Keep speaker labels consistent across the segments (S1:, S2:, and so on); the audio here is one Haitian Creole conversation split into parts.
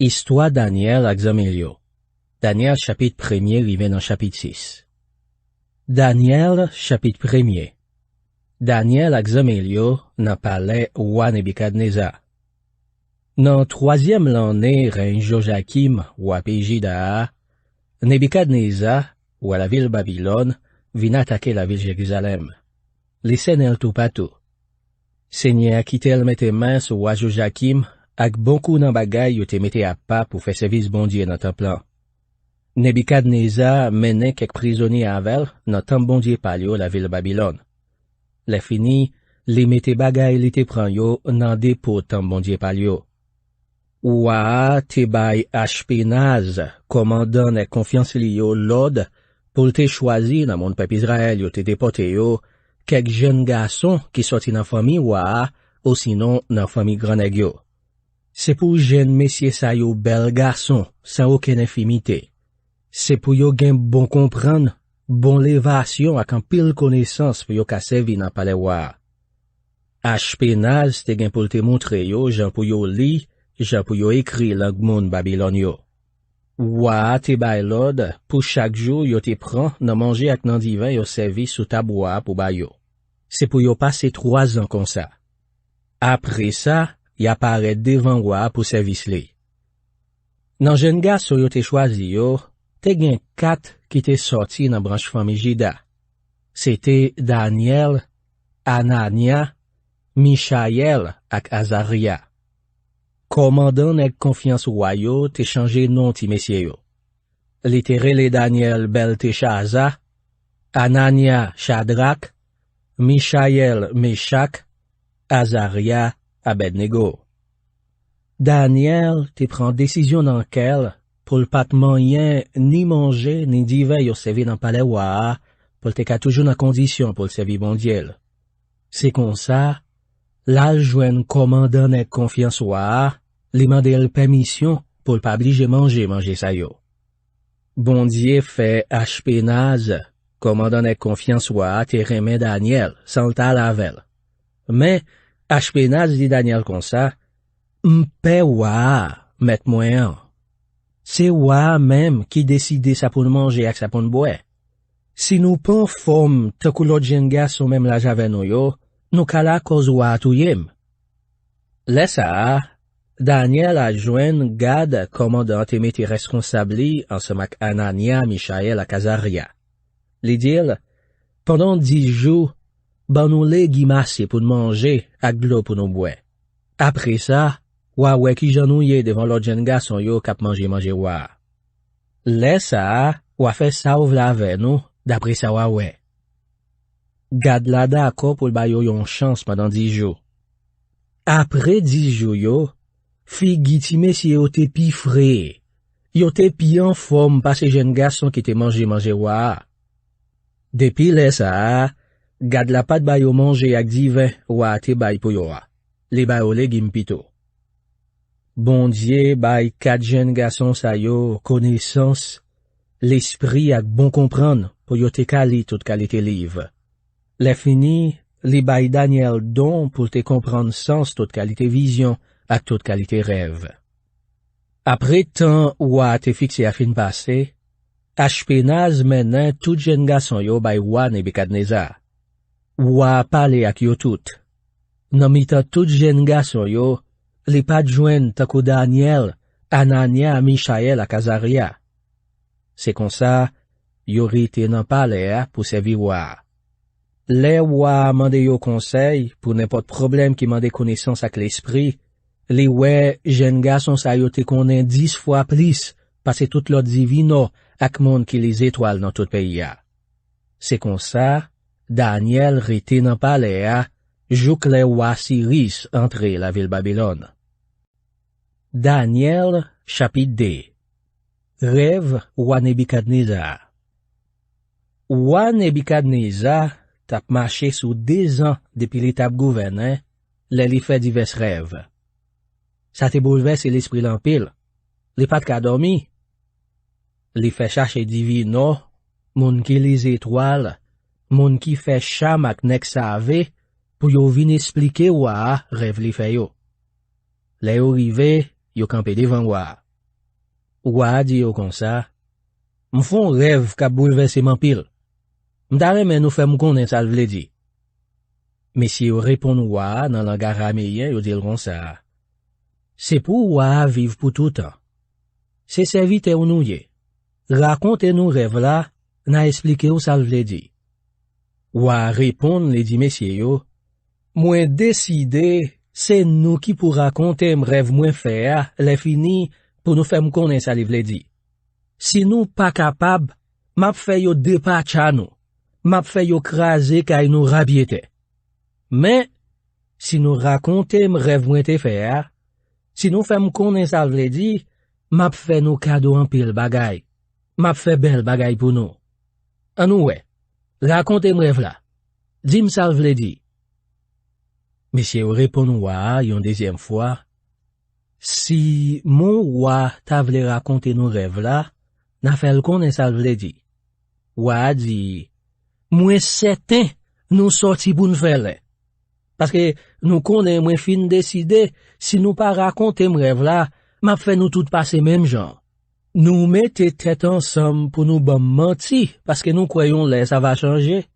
S1: Histoire Daniel ak zanmil yo. Daniel chapitre 1er rive dans chapitre 6. Daniel chapitre 1er. Daniel ak zanmil yo nan palais roi Nebukadnezar. Nan 3e l'année règne Joachim roi pays Juda, Nebukadnezar roi la ville Babylone vin attaquer la ville Jérusalem. Les senel tout patou. Seigneur qui tel mette main sur roi Joachim ak bonkou nan bagay yo te mette à pas pour faire service bon Dieu dans temple. Nebukadnezar mene kek prisonniers avel nan temple bon Dieu pal yo la ville Babylone. Le fini, li mette bagay li te pran yo nan dépôt temple bon Dieu pal yo. Ouah te bay Ashpenaz, commandant et confiance li yo l'ordre pour te choisi dans mon peuple Israël yo te déporté yo kek jeune garçon qui sorti dans famille ouah ou sinon dans famille grand nèg yo. C'est pour jeune messieurs sa yo bel garçon sans aucune infimité. C'est pour yo gen bon comprendre, bon lévation ak an pile connaissance pour yo ka servi nan palais ouah. Ashpenaz te gen pour te montre yo jan pour yo li, jan pou yo écrit lang moun Babylone yo. Ouah te bay l'ordre pour chaque jour yo te prend nan manger ak nan divin yo servi sous tabouah pour bay yo. C'est pour yo passer 3 ans comme ça. Après ça, y apparaît devant roi pour service li. Nan jeune garçon yo te choisi yo, te gen 4 qui te sorti nan branche famille Juda. C'était Daniel, Anania, Michaël ak Azaria. Commandant nèg confiance roi yo te changé nom ti messieurs yo. Li te rele Daniel Belteshaza, Anania Shadrach, Michaël Meshach, Azaria Abednego. Daniel te prend décision dans quel pour le pat manyen ni manger ni divin yo servi dans palais roi pour te ka toujours dans condition pour le servir bon Dieu. C'est comme ça, la joine commandant nèg confiance roi, li mande el permission pour le pas obligé manger sa yo. Bon Dieu fait Ashpenaz, commandant nèg confiance roi te remet Daniel sans le ta lavel. Mais Ashpenaz dit Daniel comme ça, m'pe roi, met moyen. C'est roi même qui décide ça pour manger ak ça pour boire. Si nous pon forme te kou l'autre jeune garçon même la jave nou yo, nous kala cause roi touyem. Laissa, Daniel a joint Gad commandant te mette responsable ensemble avec Anania, Michaël ak Azaria. Li dit, pendant 10 jours, ban nous les guimasse pour manger ak l'eau pour nous boire. Après ça, ouais qui janouye devant l'autre jeune garçon yo kap manger wa. Laissa, ou fait ça ou v'lave nous, d'après ça ouais. Gad la d'accord pour ba yo yon chance pendant 10 jours. Après 10 jours yo, figi ti messieurs yo te pi frais. Yo te pi en forme pas ces jeunes garçons qui te manger wa. Depuis laissa, Gad la pas ba yo manger ak divin wa te bay pou yo wa. Les ba yo legim pito. Bon Dieu bay 4 jeunes garçons sa yo connaissance, l'esprit ak bon comprendre pour yo te kali toute qualité livre. Le fini, li bay Daniel don pour te comprendre sens toute qualité vision ak toute qualité rêve. Après temps ouah te fixé à fin passé, Ashpenaz menen tout jeune garçon yo bay roi Nebukadnezar. Ouah parle ak yo tout. Nan mitan tout jeune garçon yo, li pat jouen takou Daniel, Anania, Michaël ak Azaria. C'est comme ça, yo rite nan palais pour servir roi. Les rois mande yo conseil pour n'importe problème qui mande connaissance avec l'esprit, les ouais jeune garçon sa yo te konnen 10 fois plus parce tout l'autre divino ak monde qui les étoiles dans tout pays. C'est comme ça, Daniel rite nan palais jouk le roi Cyrus entre la ville Babylone. Daniel chapitre 2. Rêve roi Nebukadnezar. Roi Nebukadnezar tap marché sous 2 ans depuis l'étape gouverné, li fait divers rêves. Ça te bouleverse l'esprit l'empile. Li pat ka dormi. Li fait chercher divino, moun ki les étoiles, moun ki fait cham ak nek save, pour yo vin expliquer wa rêve li fait yo. Le yo rive, yo campé devant wa. Roi dit yo comme ça, m'font rêve qu'a bouleversé mon pile. M'tare men nous fait m'konnen ça vle di. Messieurs répond roi dans langue araméen, yo dit comme ça. C'est pour roi vivre pour tout temps. C'est serviteur ou nous yé. Racontez-nous rêve là, n'a expliqué ou ça vle di. Roi répond, les dit messieurs yo, moi décidé, c'est nous qui pour raconter rêve moins faire, les fini, pour nous faire m'konnen ça vle di. Si nous pas capable, m'a fait yo dépatcha nous. M'a fait yo craser kay nous rabiete. Mais, si nous racontons rêve moins te faire, si nous faisons connaître ça vle di, m'a fait nous cadeau en pile bagay. M'a fait belle bagay pour nous. An nou ouais, racontez rêve là. Dim ça vle di. Monsieur répond roi yon deuxième fois. Si mon roi t'a vle raconter nous rêve là, n'a fait le connaître ça vle di. Roi dit, moi certain nous sorti pour nous faire. Parce que nous connaissons moins fin décider, si nous pas raconter rêve là, m'a fait nous tout passer même genre. Nous mettez tête ensemble pour nous bon mentir, parce que nous croyons là ça va changer.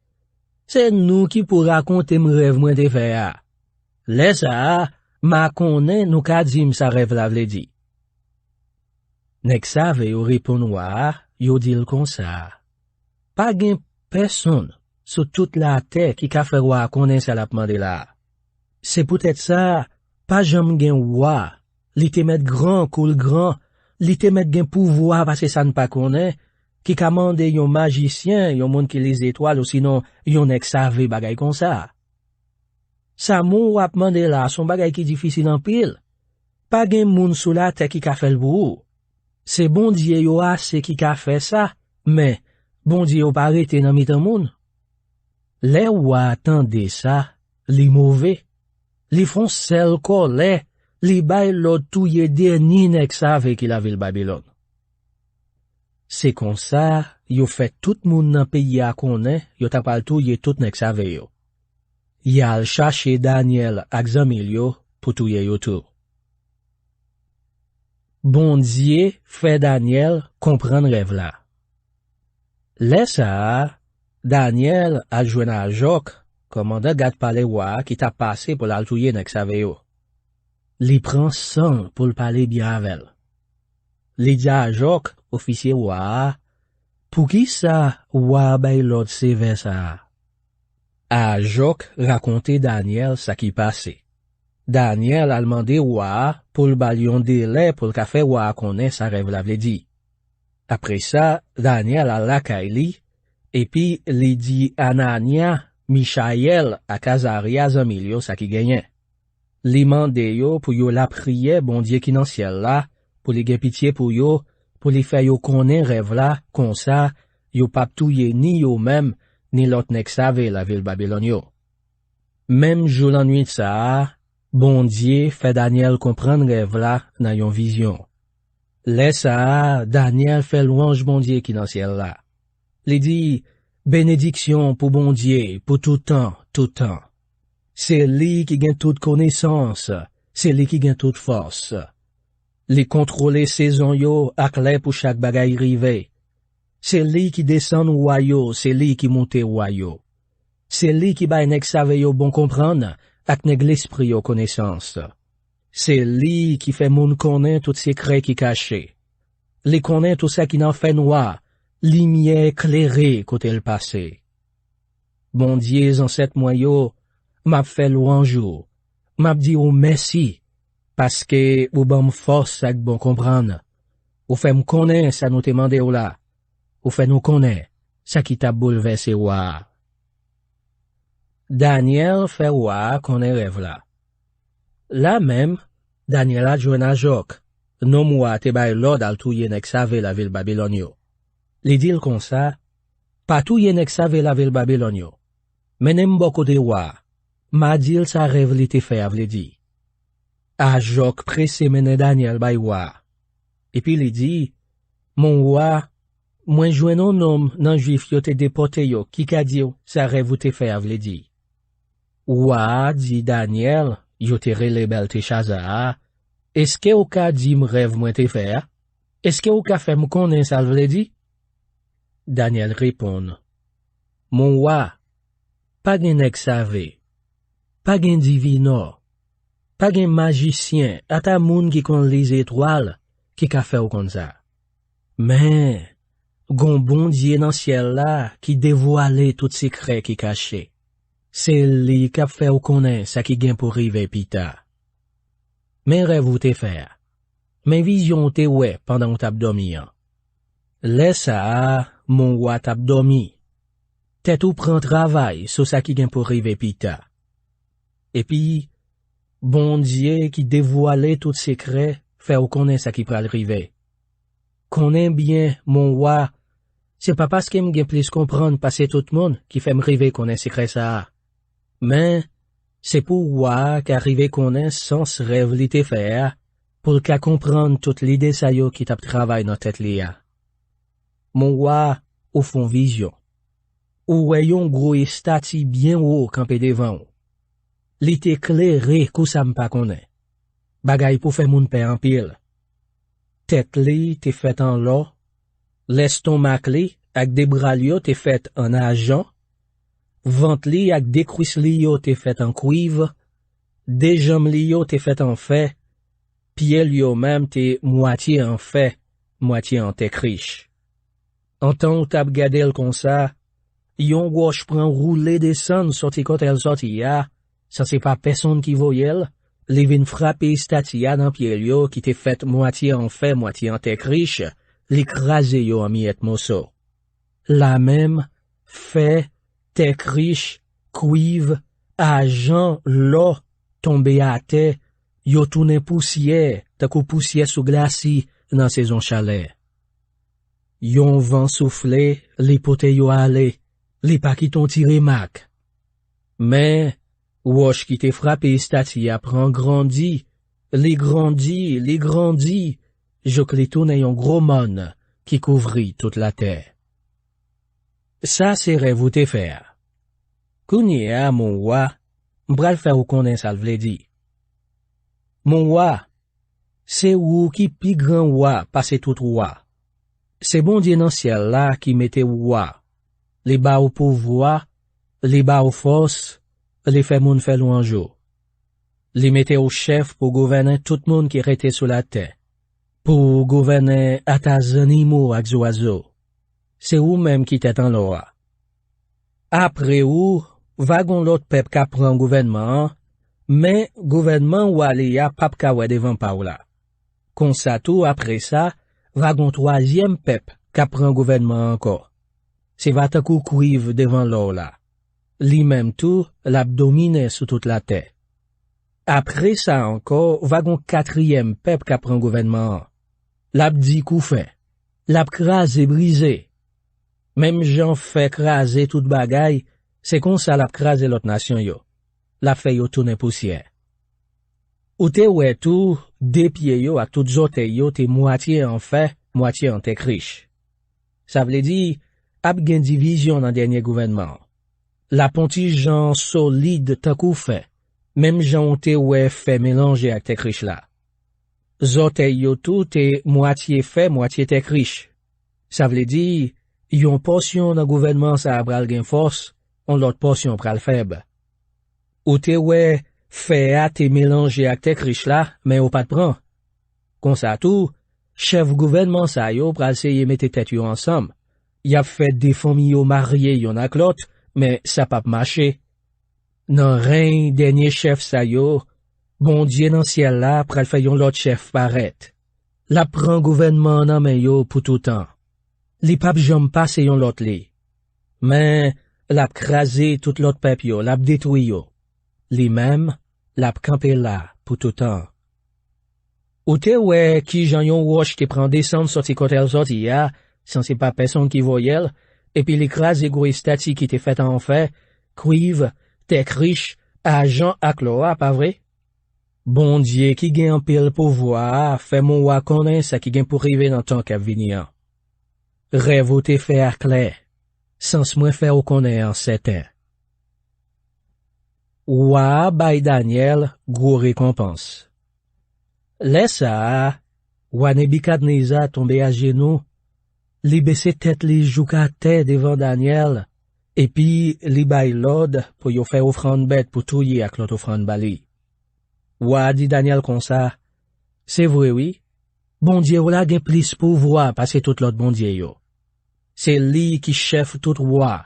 S1: C'est nous qui pour raconter rêve moins de faire. Là ça, ma connaît nous ka dim ça rêve la vle di. Nek save yo répond yo dit comme ça. Pas gen personne sur toute la terre qui ka fait roi connaît ça la demandé là. C'est peut-être ça, pas jamais gen roi, li te met grand cool grand, li te met gen pouvoir parce que ça ne pas connaît, qui commande yon magicien, yon monde qui les étoiles ou sinon yon ek save bagay comme ça. Ça moun wap mande là, son bagay qui difficile en pile. Pas gen moun sous la terre qui ka fait le bout. C'est bon Dieu yo a c'est qui ka fait ça, mais bon Dieu yo pas arrêté dans mitan moun. Les rois attendaient ça, li mauvais. Li font sel kolè, li bay l'autre touye dernier nek save qui la ville Babylone. C'est comme ça, yo fait tout moun nan pays a connaît, yo t'a pal touye tout nek save yo. Yal chercher Daniel ak zamil yo pour touye yo tout. Bon Dieu fait Daniel comprendre rêve là. Laissa, Daniel a joint à Joc, commandant gade palais roi qui t'a passé pour l'altouyer nek save yo. Li prend sang pour le parler bien avec. Li dit à Joc, officier roi, pour qui ça roi bay l'autre sévère ça? A Joc raconter Daniel ça qui passé. Daniel a demandé roi pour le balion délai pour le café roi connaît sa rêve l'avait dit. Après ça, Daniel a la kaili, et puis li dit Anania, Michaël à Cazaria Zamilio ça qui gagnait. Li mande yo pour yo la prière bon Dieu qui dans ciel là, pour li gen pitié pour yo, pour li faire yo connaît rêve là, comme ça, yo pas touye ni yo même, ni l'autre nek save la ville Babylone yo. Même jour la nuit ça, bon Dieu fait Daniel comprendre rêve là dans yon vision. Laisse ça, Daniel fait louange bon Dieu qui dans ciel là. Li dit, bénédiction pour bon Dieu, pour tout temps, tout temps. C'est lui qui gagne toute connaissance, c'est lui qui gagne toute force. Li contrôler saison yo ak lè pour chaque bagay rive. C'est lui qui descend roi yo, c'est lui qui monte roi yo. C'est lui qui bay nek save yo bon comprendre, ak nèg l'esprit yo connaissance. C'est lui qui fait moun connaît tout secret qui caché. Li connaît tout ça qui n'en fait noir, lumière éclairée côté le passé. Bon Dieu en cette moyo, m'a fait louange, m'a dit ou merci, parce que ou bon force ak bon comprendre. Ou fait m'connait ça nous te mandé ou là. Ou fait nous connaît ça qui t'a bouleversé roi. Daniel fait roi connaît rêve là. Là même, Daniel a joint à Joc, non moi te bay l'ordre al touye nek save la ville Babylone yo. Li dit comme ça, pas touye nek save la ville Babylone yo. Menem boko de roi, ma dit sa rêve li te fait avle di. A Joc pressé mene Daniel bay roi. Et puis li dit, mon roi, moi joint non homme nan juif yo te déporté yo, qui ka di yo, sa rêve ou te fait avle di. Roi dit Daniel, yo te rele Belteshazzar, est-ce que au cas dit me rêve moi te faire? Est-ce que ou ka fait me connaît ça vle di? Daniel répond. Mon roi, pas gen nèg savé, pas gen divino, pas gen magicien, ata moun qui kon les étoiles, qui ka fait ou kon ça. Mais, gon bon Dieu dans ciel là, qui dévoile tout secret qui caché. C'est lui qui a fait ou connaît ça qui gen pour rive pita. Mais rêve ou te faire. Mais vision te ouais pendant ou t'ab dormi. Laisse ça, mon roi t'ab dormi. Tête ou prend travail sur ça qui gen pour rive pita. Et puis, bon Dieu qui dévoile tout secret, fait ou connaît ça qui pral rive. Connaît bien, mon roi, c'est pas parce qu'il m'gen plus comprendre passer tout le monde qui fait m'rive connaît secret ça. Mais, c'est pour roi qu'arrive connaît sans rêve li te faire, pour qu'à comprendre toute l'idée ça yo qui tape travail dans tête liya. Mon roi, au fond vision. Ou voyons gros estati bien haut campé devant ou. Li te éclairé kou sa m'pa connaît. Bagay pour faire moun père en pile. Tête li te fait en l'or, l'estomac li ak des bras li yo te fait en argent, ventre li ak des cuisses li yo te fait en cuivre, des jambes li yo te fait en fer, pieds li yo même te moitié en fer, moitié en terre riche. En temps où t'ab gade l comme ça, yon gauche prend rouler descend sorti côté elle sorti ya, ça c'est pas personne qui voyelle, li vin frapper statia dans pied yo qui te fait moitié en fer, moitié en terre riche, l'écraser yo en miette mosso. La même, fait, terre riche, cuivre, argent, l'eau, tombé à terre, yo tourné poussière, ta kou poussière sous glacis dans saison chalet. Yon vent soufflé, li pote yo ale, li pa ki ton tire mak. Mais, wosh qui te frappé stati apprend grandi, li grandi, jok li tourne yon gros mon qui couvrit toute la terre. Ça c'est rêve ou te faire. Kounye a mon roi, m'bral faire ou konnen ça vle di. Mon roi, c'est ou qui pi grand roi passe tout roi. C'est bon Dieu dans ciel là qui mette roi. Les bas au pouvoir, les bas aux forces, les fait moun fait louange. Les mette au chef pour gouverner tout le monde qui était sur la terre. Pour gouverner à ta animaux ak oiseaux. C'est ou même qui t'est en loi. Après ou, vagon l'autre peuple qui prend gouvernement, mais gouvernement ou aléa pap ka wè devant pa ou la. Kon sa tout après ça, vagon troisième peuple qui prend gouvernement encore. C'est va ta kou cuivre devant l'eau là. Li même tout, l'abdomine sous toute la terre. Après ça encore, vagon quatrième peuple qui prend gouvernement. L'abdi kou fait. L'ab crasé brisé. Même j'en fait craser toute bagaille, c'est comme ça l'ab crasé l'autre nation yo. La fait yo tourner poussière. Ou te ouais tout, des pieds yo ak tout zote yo te moitié en fer, moitié en terre riche. Ça veut dire, ap gen division dans dernier gouvernement. La pontigeant solide takou fait, même j'en te ouais fait mélanger ak terre riche là. Zote yo tout te moitié fait, moitié terre riche. Ça veut dire, yon portion dans gouvernement ça pral gen force, on l'autre portion pral faible. Ou te ouais, fait à te mélanger ak terre riche là, mais ou pas de prend. Kon sa tout, chef gouvernement sa yo pral seye mette tête yo ensemble. Y a fait des familles yo mariées yon ak l'autre, mais ça pas marché. Nan rein dernier chef sa yo, bon Dieu dans ciel là pral fè yon l'autre chef paraître. La prend gouvernement nan men yo pour tout temps. Li pap jam passe yon l'autre li. Mais l'ap crasé tout l'autre peuple yo, l'ap détruit yo. Li même, l'ap campé là pour tout temps. Ou te ouais qui jan yon roche te prend descendre sorti kote el sorti ya, sans c'est pas personne qui voyelle, et puis l'écrase gros stati qui te fait en fer, cuivre, terre riche, argent ak l'or, pas vrai? Bon Dieu qui gen en pile pouvoir, fait mon roi connaît ça qui gen pour river dans temps k'ap venir. Rêve ou te faire clair, sans moins faire ou connaît en certain. Roi bay Daniel gros récompense. Laisse ça, Roi Nebukadneza tombé à genoux, li baissé tête li jouka terre devant Daniel, et puis li bay l'ordre pour yo faire offrande bête pour touiller avec l'autre offrande bali. Roi dit Daniel comme ça, c'est vrai oui, bon Dieu ou la gen plus pouvoir passer tout l'autre bon Dieu yo. C'est lui qui chef tout roi.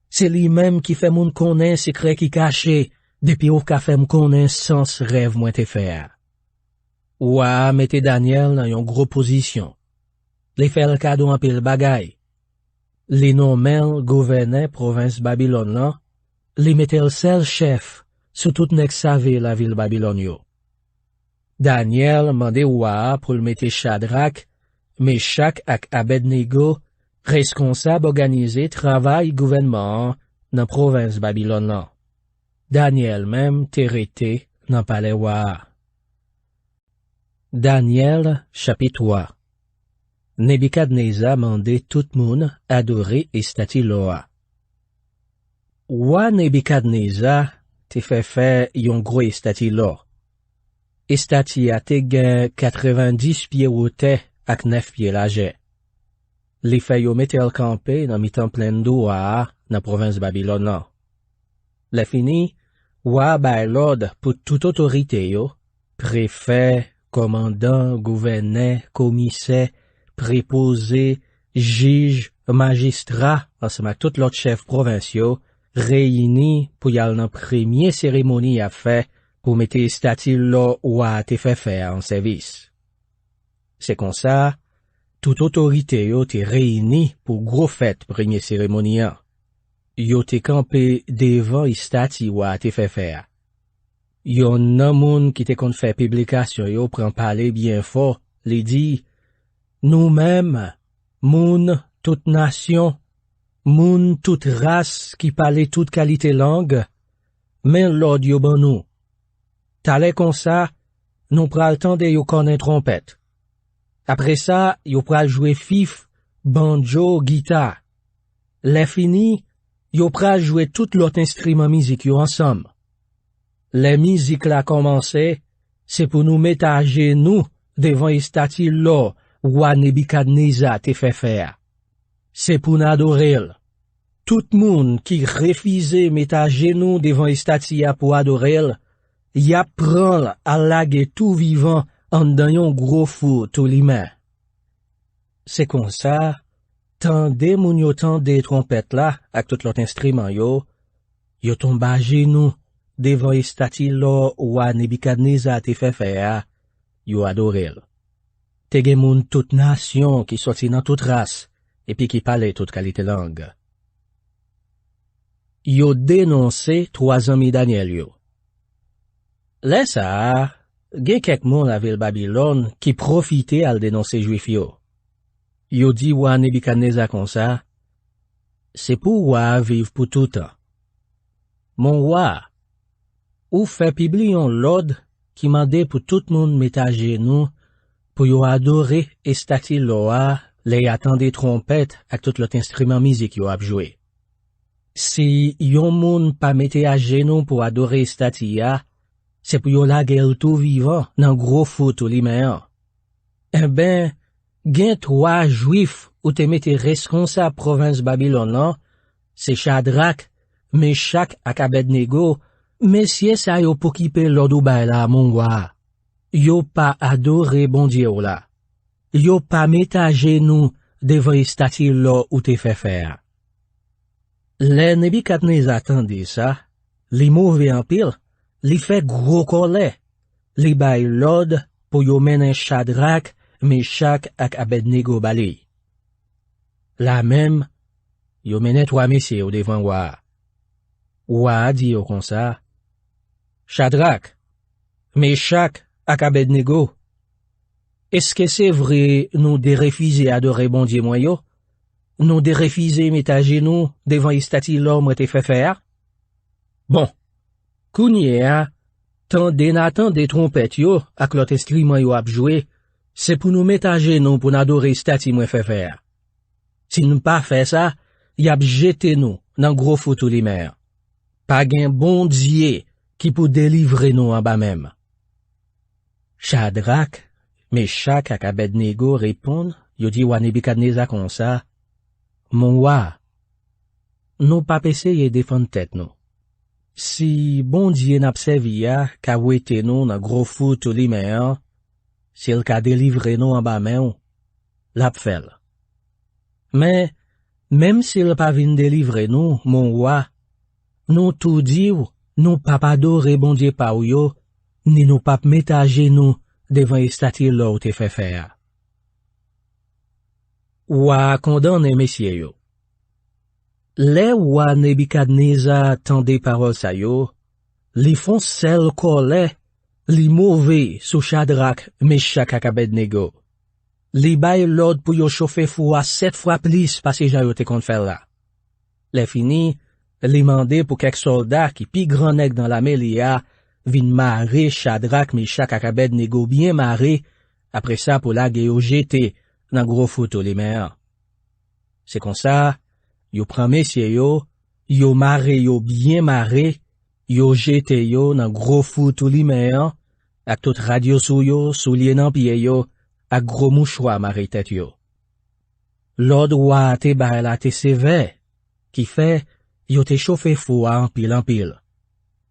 S1: C'est lui-même qui fait moun konnen secret qui caché, depuis ou ka fait m konnen sans rêve moins te faire. Roi mette Daniel dans une gros position. Li fait le cadeau en pile bagay. Li nommel gouverneur province Babylone là, li mette le seul chef, sous tout nek save la ville Babylone yo. Daniel mande roi pour le mette Shadrach, Meshach ak Abednego, responsable organiser travail gouvernement dans province Babylone là. Daniel même terrete dans palais roi. Daniel chapitre 3. Nebukadneza mande tout moun adorer et stati loa. Roi Nebukadneza te fait yon gros estati lo. Estati a te gen 90 pieds haute ak 9 pieds large. Li fait yo mette el campé dans mitan plein d'eau dans province Babylone là. Le fini, roi bay l'ordre pour toute autorité yo, préfet, commandant, gouverneur, commissaire, préposé, juge, magistrat, ensemble avec tout l'autre chef provinciaux, réunis pour y aller dans première cérémonie à faire pour mettre statut là ou à te faire en service. C'est comme ça, toute autorité yo te réunie pour gros fête première cérémonie. Yo te campé devant statut ou à te faire. Yon nan moun qui te kon fait publication yo prend parler bien fort, li dit, nous-mêmes, moun toute nation, moun toute race qui parle toute qualité langue, men l'ord yo ban nou. T'allez comme ça, nous pral tande yo konnen trompette. Après ça, yo pral jouer fif, banjo, guitare. Le fini, yo pral jouer tout l'autre instrument musique yo ensemble. Les musiques la commencé, c'est pour nous mettre à genoux devant les statues là, roi Nebukadneza te fait faire. C'est pour nous adorer. Tout monde qui refuse mettre à genoux devant les statues pour adorer, y apprend à laguer tout vivant en dans un gros fou tout les mains. C'est comme ça, tandis moun yo tande trompette là, avec tout l'autre instrument yo tombe à genoux devant les statues là roi Nebukadneza te fait faire, yo adorel. Te gen moun toute nation qui sorti dans toute race, et puis qui parlait toute qualité langue. Yo dénoncé 3 amis Daniel yo. Là ça, gen kek moun la ville Babylone qui profitait à le dénoncer juif yo. Yo dit roi Nebukadneza comme ça, c'est pour roi vivre pour tout temps. Mon roi, ou fait publier l'ordre qui mandait pour tout le monde mettre à genoux pour yo adorer et stati loa les attendre trompettes avec tout l'autre instrument musique yo ap joué. Si yon moun pas mette à genoux pour adorer statia, c'est pour yo la guerre tout vivant nan gros fou tout li main. Eh ben, gen 3 juifs ou te mette responsable province Babylone là, c'est Shadrach, Meshach ak Abednego. Messieurs sa yo pou kipe l'ordou bay la mon roi. Yo pa adore bon Dieu là. Yo pa mette à genoux devant stati là ou te fait faire. Le Nebukadneza tande ça, li mauvais en pile, li fait gros colère. Li bay l'ordre pour yo menen Shadrach, Meshach ak Abednego bali. La même, yo menen 3 messieurs au devant roi. Roi dit yo comme ça, Shadrach, Meshach ak Abednego, est-ce que c'est vrai nous de refuser adorer bon Dieu moyo? Nous de refuser mettre à genoux devant les statues l'homme te fait faire? Bon, kounye a, tant des trompettes yo ak l'autre instrument yo ap joué, c'est pour nous mettre à genoux pour n'adorer statues moi fait faire. Si nous pas fait ça, y ap jeté nous dans gros fou tous les mers. Pas gen bon Dieu qui peut délivrer nous en bas même. Shadrach, Meshach ak Abednego répond, yo dit wa Nebukadneza comme ça, mon roi, nous pas essayer défendre tête nous. Si bon Dieu n'a servi à ka wete nous dans gros fou tout li mer, s'il ka délivrer nous en bas main, l'a fait. Mais, même s'il pas vinn délivrer nous, mon roi, nous tout dit, nous pas adorer bon Dieu pa ou yo, ni nous pas mettre à genoux devant les statues là où te fait faire. Wa condamne messieurs yo. Les wa Nebukadneza tendez parole sa yo, li font sel colère, li mauvais sous Shadrach, Meshach ak Abednego. Li bay l'ordre pour yo chauffer foua 7 fois plus parce que yo te kon faire là. Les fini, li mandé pour quelques soldats qui pi grand nèg dans la melia, vin marrer Shadrach, Meshach ak Abednego bien marrer, après ça pour la yo jeter dans gros photo les mers. C'est comme ça, yo prend messieurs yo marré yo bien marré, yo jeté yo dans gros photo les mers, ak tout radio sou yo, soulier nan pied yo, ak gros mouchoir marré tête yo. L'ordre wa te ba la te sévère, qui fait, yo te chauffé fou en pile.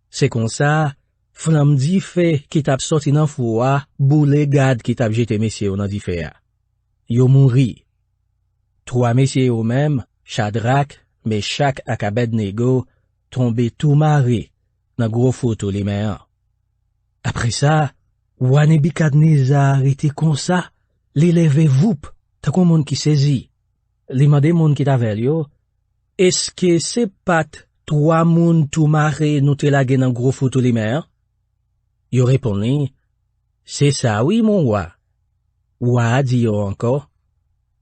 S1: C'est comme ça, flamme di fait qui t'a sorti nan foua, boule gade qui t'a jeté messieurs nan di fait. Yo mouri. 3 messieurs au même, Shadrach, Meshach ak Abednego, tombé tout marré, nan gros photo les mains. Après ça, wa Nebukadneza était comme ça, li leve voup, ta kon moun qui saisi. Li mande moun qui t'avel yo, est-ce que c'est pat 3 moun tout marré nou te lage nan gros photo les mains? Yo répondu, c'est ça oui mon roi. Wa dit yo encore,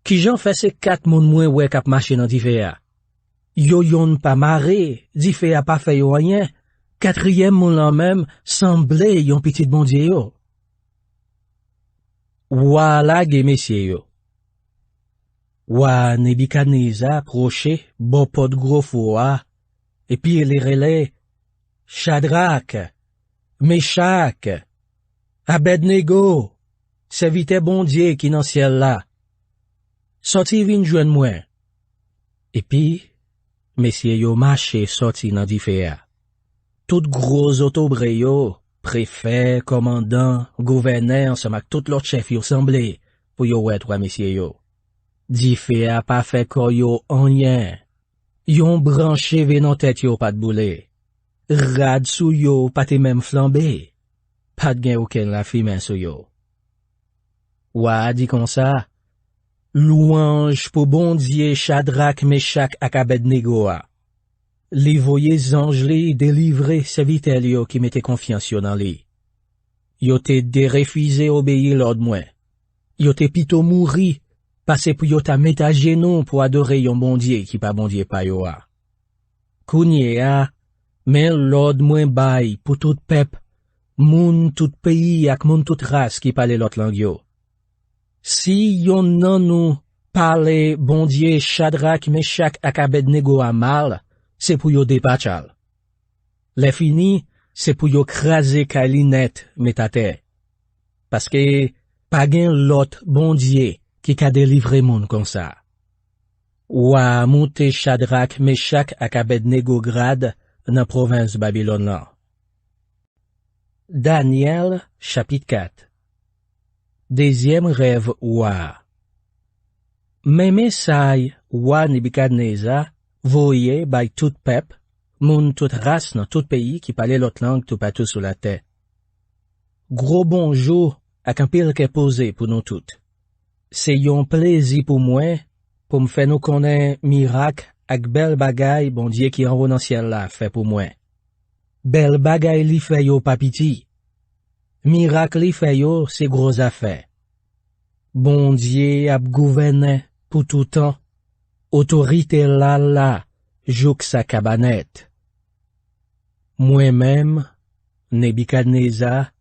S1: qui j'en fait ces 4 moun mwen wè kap marché nan di fè a. Yo yon pa maré, di fè a pa fè yo rien, 4e moun lan même semblé yon petit bon Dieu yo. Wa lage messieurs yo. Wa Nebukadneza approché, bon pot gros foua, et puis les relais, Shadrach, Meshach, Abednego, servite bon Dieu qui dans ciel là. Sorti vin jouen moi. Et puis, messieurs yo marché sorti nan di fè a. Tout gros autobre yo, préfet, commandant, gouverneur, ensemble ak tout l'autre chef yo semblé, pour yo wè 3 messieurs yo. Di fè a pa fè ko yo anyen. Yon branché ve nan tête yo pas de boule. Rad sou yo pas te même flambé. Pas de gen aucun la fime sou yo. Wa dit comme ça, louange pour bon Dieu Shadrach, Meshach ak Abednego a. Li voyez ange li délivrer serviteur yo qui mette confiance yo dans li. Yo te refusé obéir l'ordre moins. Yo te pito mouri, parce pour yo ta mette à genoux pour adorer yon bon Dieu qui pas bon Dieu pa yo a. Kounye a, men l'ordre moins bay pour tout peuple, moun tout pays ak moun tout race qui parle l'autre langue yo. Si yon nan nou parle bon Dieu Shadrach, Meshach ak Abednego a mal, c'est pour yo dépachal. Le fini, c'est pour yo craser kalinet metate. Parce que, pa gen l'autre bon Dieu qui ka délivrer moun comme ça. Wa monte Shadrach, Meshach ak Abednego grade dans province Babylone là. Daniel, chapitre 4. Deuxième rêve wa. Même say wa Nebukadneza voye by tout peuple, moun tout race dans tout pays qui parlait l'autre langue tout partout sur la terre. Gros bonjour ak un pile ke posé pour nous toutes. C'est yon plaisir pour moi, pour me faire nous connaître miracle ak bel bagay bon Dieu qui en haut dans ciel là fait pour moi. Bel bagay li fait yo papiti. Miracle li fait yo c'est gros affaire. Bon Dieu ap gouverne pour tout temps. Autorité là, jouk sa cabanette. Moi-même, Nebukadneza,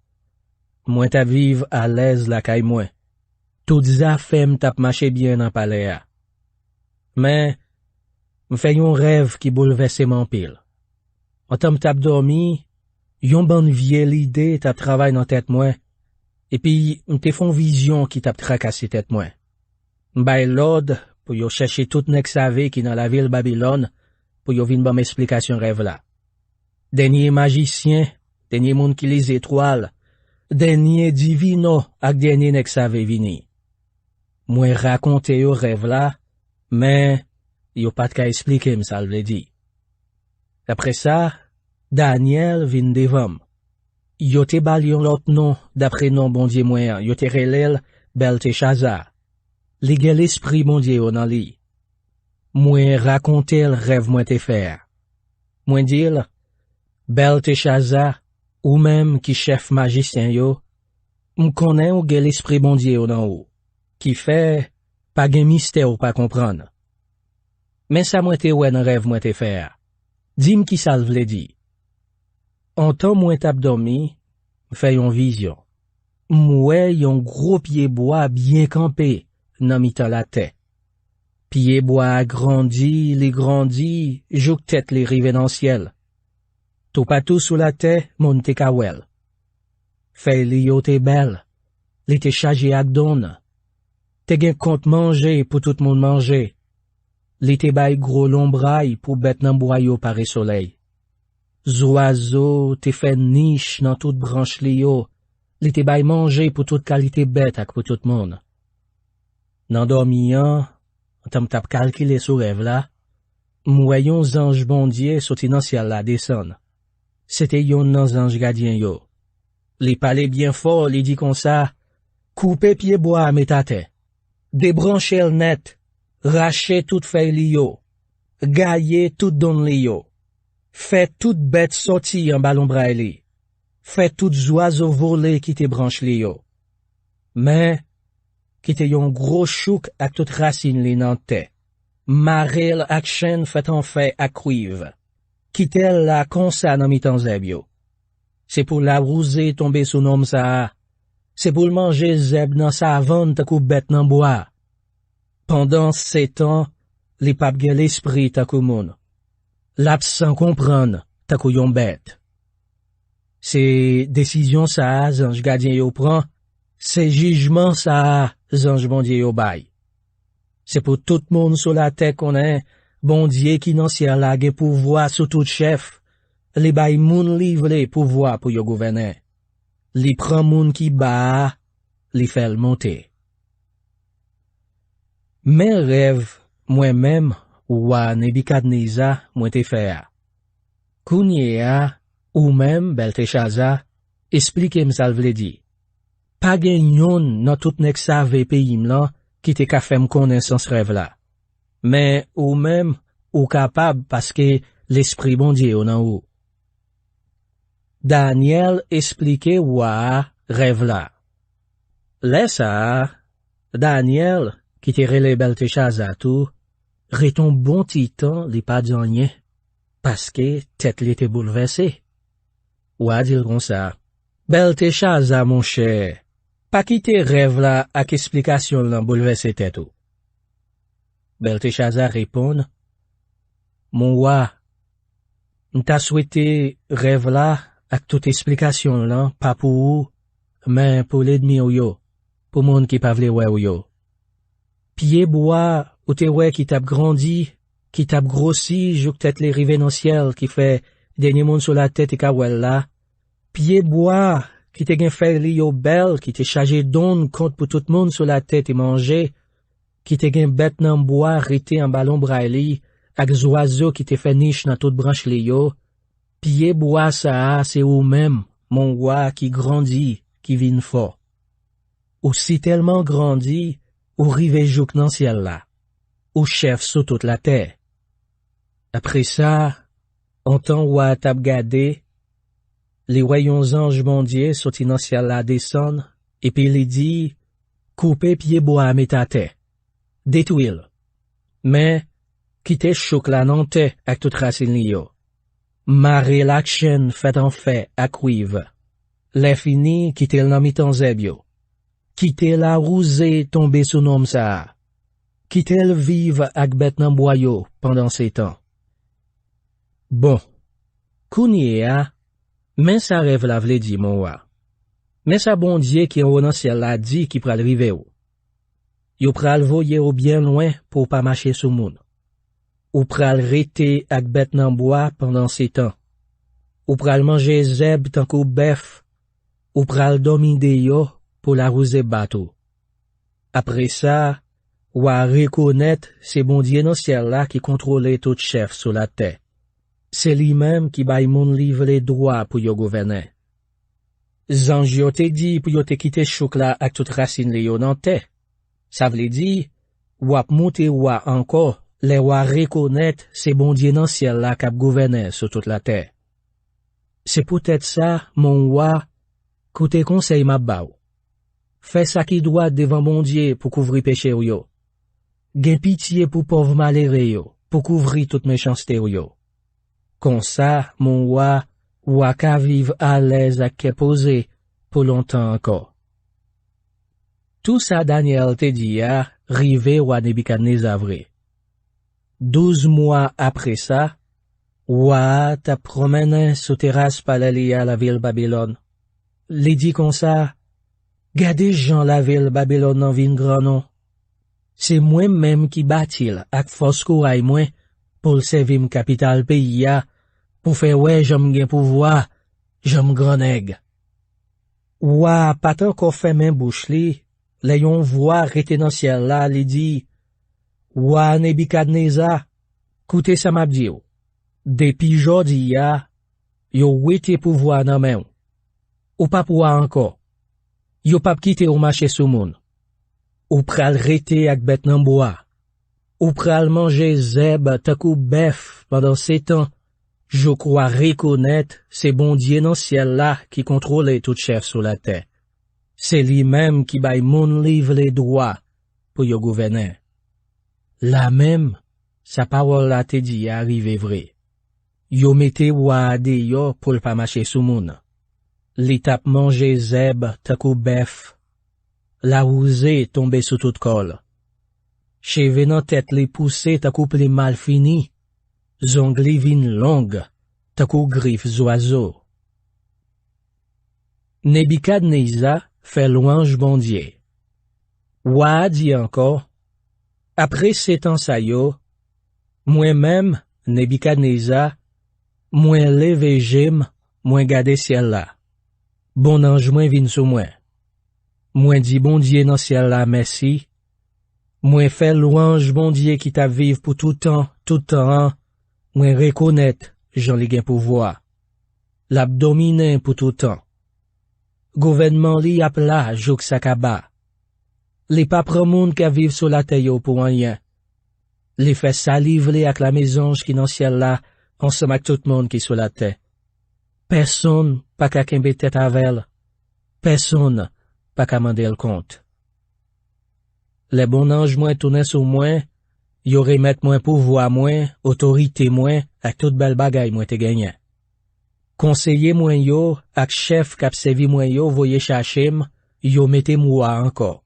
S1: moi ta vive à l'aise la kay moi. Toutes affaires tap marché bien en palais a. Mais, m'fait yon rêve qui bouleverse mon pile. En tant tap dormi, yon bonne vieille idée tap travail dans tête moi. Et puis, m'te font vision qui t'a tracassé tête moi. M'bay l'ordre pour yo chercher tout nek save qui dans la ville Babylone pour yo vin bon explication rêve là. Dernier magicien, dernier monde qui les étoiles, dernier divino ak dernier nek save vini. Moi raconte yo rêve là, mais yo pas qu'à expliquer m'sa le dit. Après ça, Daniel vin devant. Yo te bal yon lot nom d'après nom bon Dieu moyen, yo te relèl Belteshazzar. Li gen l'esprit bon Dieu yo nan li. Mwen raconte le rêve mwen te faire. Mwen dil, Belteshazzar, ou même qui chef magicien yo, m'konnen ou gen l'esprit bon Dieu yo nan ou, qui fait pas gen mystère ou pas comprendre. Mais ça mwen te wè nan rêve mwen te faire. Dim qui ça vle di. En temps mwen tap dormi, fè yon vision. Mwen yon gros pied bois bien campé nan mitan la terre. Pied bois grandi, jouk tête les rive dans ciel. Tout patou sous la terre, mon te kawel. Fè li yo te bel, li te chargé ak don. Te gen kont manger pour tout moun manger. Li te bay gros lombraille pour bête nan boyo pare soleil. Zoazo te fait niche dans toute branche li yo. Li te bay manger pour toute qualité bête ak pour tout monde. Nan dormian, tam tap calculer sou rêve là, m'voyon ange bondier sorti dans ciel la descend. C'était yon nan ange gardien yo. Li pale bien fort, li dit comme ça, coupe pied bois metate, débrancher le net, racher toute feuille li yo, gailler tout don li yo. Fait toute bête sorti en ballon braille. Fait tout oiseau volé qui te branche li yo. Mais, qui te yon gros chouk ak toute racine li nan te. Marel ak chen fait en fait ak cuivre. Qui tel la konsa nan mitan zeb yo. C'est pour la rouser tomber sous nom sa. C'est pour le manger zeb nan sa vente kou bête nan bois. Pendant 7 ans, li pap gen l'esprit takou moun. L'absent comprendre, ta yon bête. C'est décision ça, ange gardien yo prend, c'est jugement ça, ange bon Dieu yo bay. C'est pour tout le monde sur la terre qu'on est, bon Dieu qui nan ciel la gen pouvoir sur tout chef, li bay moun livre pouvoir pour yo gouverner. Li prend moun qui ba, li fait le monter. Mes rêves, moi-même, Wa Nebukadneza mwen te fè a. Kounye a, ou même Belteshazzar, explique m'sal vle di. Pa gen yon nan tout nek save peyim lan ki te ka fèm konnen sans rêve la. Mais ou même ou capable parce que l'esprit bon Dieu nan ou. Daniel explique wa rêve la. Lesa, Daniel, qui te rele Belteshazzar tout, reton bon titan li pa diyan rien, parce que tête li te bouleversée. Ou a dire comme ça. Belteshazzar mon cher, pas quitter rêve là ak explication lan bouleverser tête ou. Belteshazzar répond, mon roi, m'ta souhaité rêve là ak toute explication lan pas pour ou, mais pour l'ennemi ou yo, pour monde qui pa vle wè ou yo. Pied bois ou te wè qui tap grandi, qui tap grossi, jouk tête les rive dans ciel, qui fait dernier monde sur la tête et kawel là. Pied bois, qui te gen fè li yo bel, qui te chargé don compte pour tout le monde sur la tête et manger, qui te gen bête nan bois, rete en ballon braille, ak oiseau qui te fait niche dans toute branche li yo. Pied bois ça, c'est ou même, mon roi qui grandit, qui vin fort. Ou si tellement grandi, ou rive jouk nan ciel là. Ou chef sous toute la terre. Après ça, en temps ou a tap gade, les royons anges bondier sorti nan ciel la descend, et puis il dit, coupe pied bois metate, détruire. Mais, quitte chouk la nante ak tout racine li yo. Mare lak chen fait en fait ak cuivre. Les fini quitte l nan mitan zeb yo. Quitte la rousée tomber sous nom sa. Quitte le vive ak bête nan boyo pendant ces temps. Bon, kounye a, men sa rêve la vle di mon roi. Mais ça bon Dieu qui en dans ciel la dit qui pral rive ou. Yo pral voyer ou bien loin pour pas marcher sous moun. Ou pral rete ak bête nan bois pendant 7 ans. Ou pral manger zeb tant kou bœuf. Ou pral domine yo pour la rouser bateau. Après ça, ou a reconnaître c'est bon Dieu dans ciel là qui contrôle tout chef sur la terre. C'est lui-même qui bay moun livre les droits pour yo gouverner. Zanj yo te dit pour yo te quitter chouk la ak tout racine li yo nan terre. Ça veut dire, ou ap monter ou encore, les ou reconnaître c'est bon Dieu dans ciel là qui gouverner sur toute la terre. C'est peut-être ça, mon roi, koute conseil m'a baou. Fais ça qui doit devant bon Dieu pour couvrir péché ou yo. Gen pitié pour pauvre malheureux yo, pour couvrir toute méchanceté ou yo. Comme ça, mon roi, ou ka vivre à l'aise à ke posé pour longtemps encore. Tout ça Daniel te dit a, rive roi Nebuchadnezzar vrai. 12 mois après ça, roi t'a promené sous terrasse palais à la ville Babylone. Li dit comme ça, gardez Jean la ville Babylone en vin grand nom. C'est moi-même qui bâtil ak force courail moi pour servir m capital pays a, pour faire ouais j'aime gen pouvoir, j'aime grand nèg. Roi pas encore fait main bouche li, les yon voix rete dans ciel là, li dit, roi Nebuchadnezzar, koute sa m'a dit, depuis jodi ya, yo wete pouvoir nan men ou pas pouvoir encore. Yo pas quitter ou marcher sou moun. Ou pral rete ak bête nan bois. Ou pral manger zeb takou bœuf pendant 7 ans. Je crois reconnaître c'est bon Dieu dans ciel là qui contrôle tout chef sur la terre. C'est lui-même qui bay moun livre les droits pour yo gouverner. La même, sa parole la te dit arrive vrai. Yo mette wa de yo pour le pas marcher sous moun. Li tap manger zeb takou bœuf. La rousée tombe sous toute col. Cheve nan tête li pousse takou pli mal fini. Zongli vin longue, takou griffes oiseaux. Nebuchadnezzar fait louange bon Dieu. Wa dit encore, après 7 ans sa yo, moi-même, Nebuchadnezzar, moi levé j'aime, moi gade ciel là. Bon ange moi vin sou moi. Moi dit bon Dieu dans ciel là merci. Moi fait louange bon Dieu qui t'a vive pour tout temps, moi reconnaître Jean li gen pouvoir. L'abdomine pour tout temps. Gouvernement li ap la jouk sakaba. Li pa pran moun ka vive sur la terre yo pour rien. Li fait salive li ak la mésange qui dans ciel là, ensemble ak tout monde qui sur la terre. Personne pas ka kembe tête avel. Personne pas ka mande le compte. Les bons anges moins tourner sur moi, yo remet moins pouvoir moins, autorité moins, ak tout bel bagay moins te gagné. Conseiller moins yo, ak chef kap servi moins yo voye chachem, yo mette moi encore.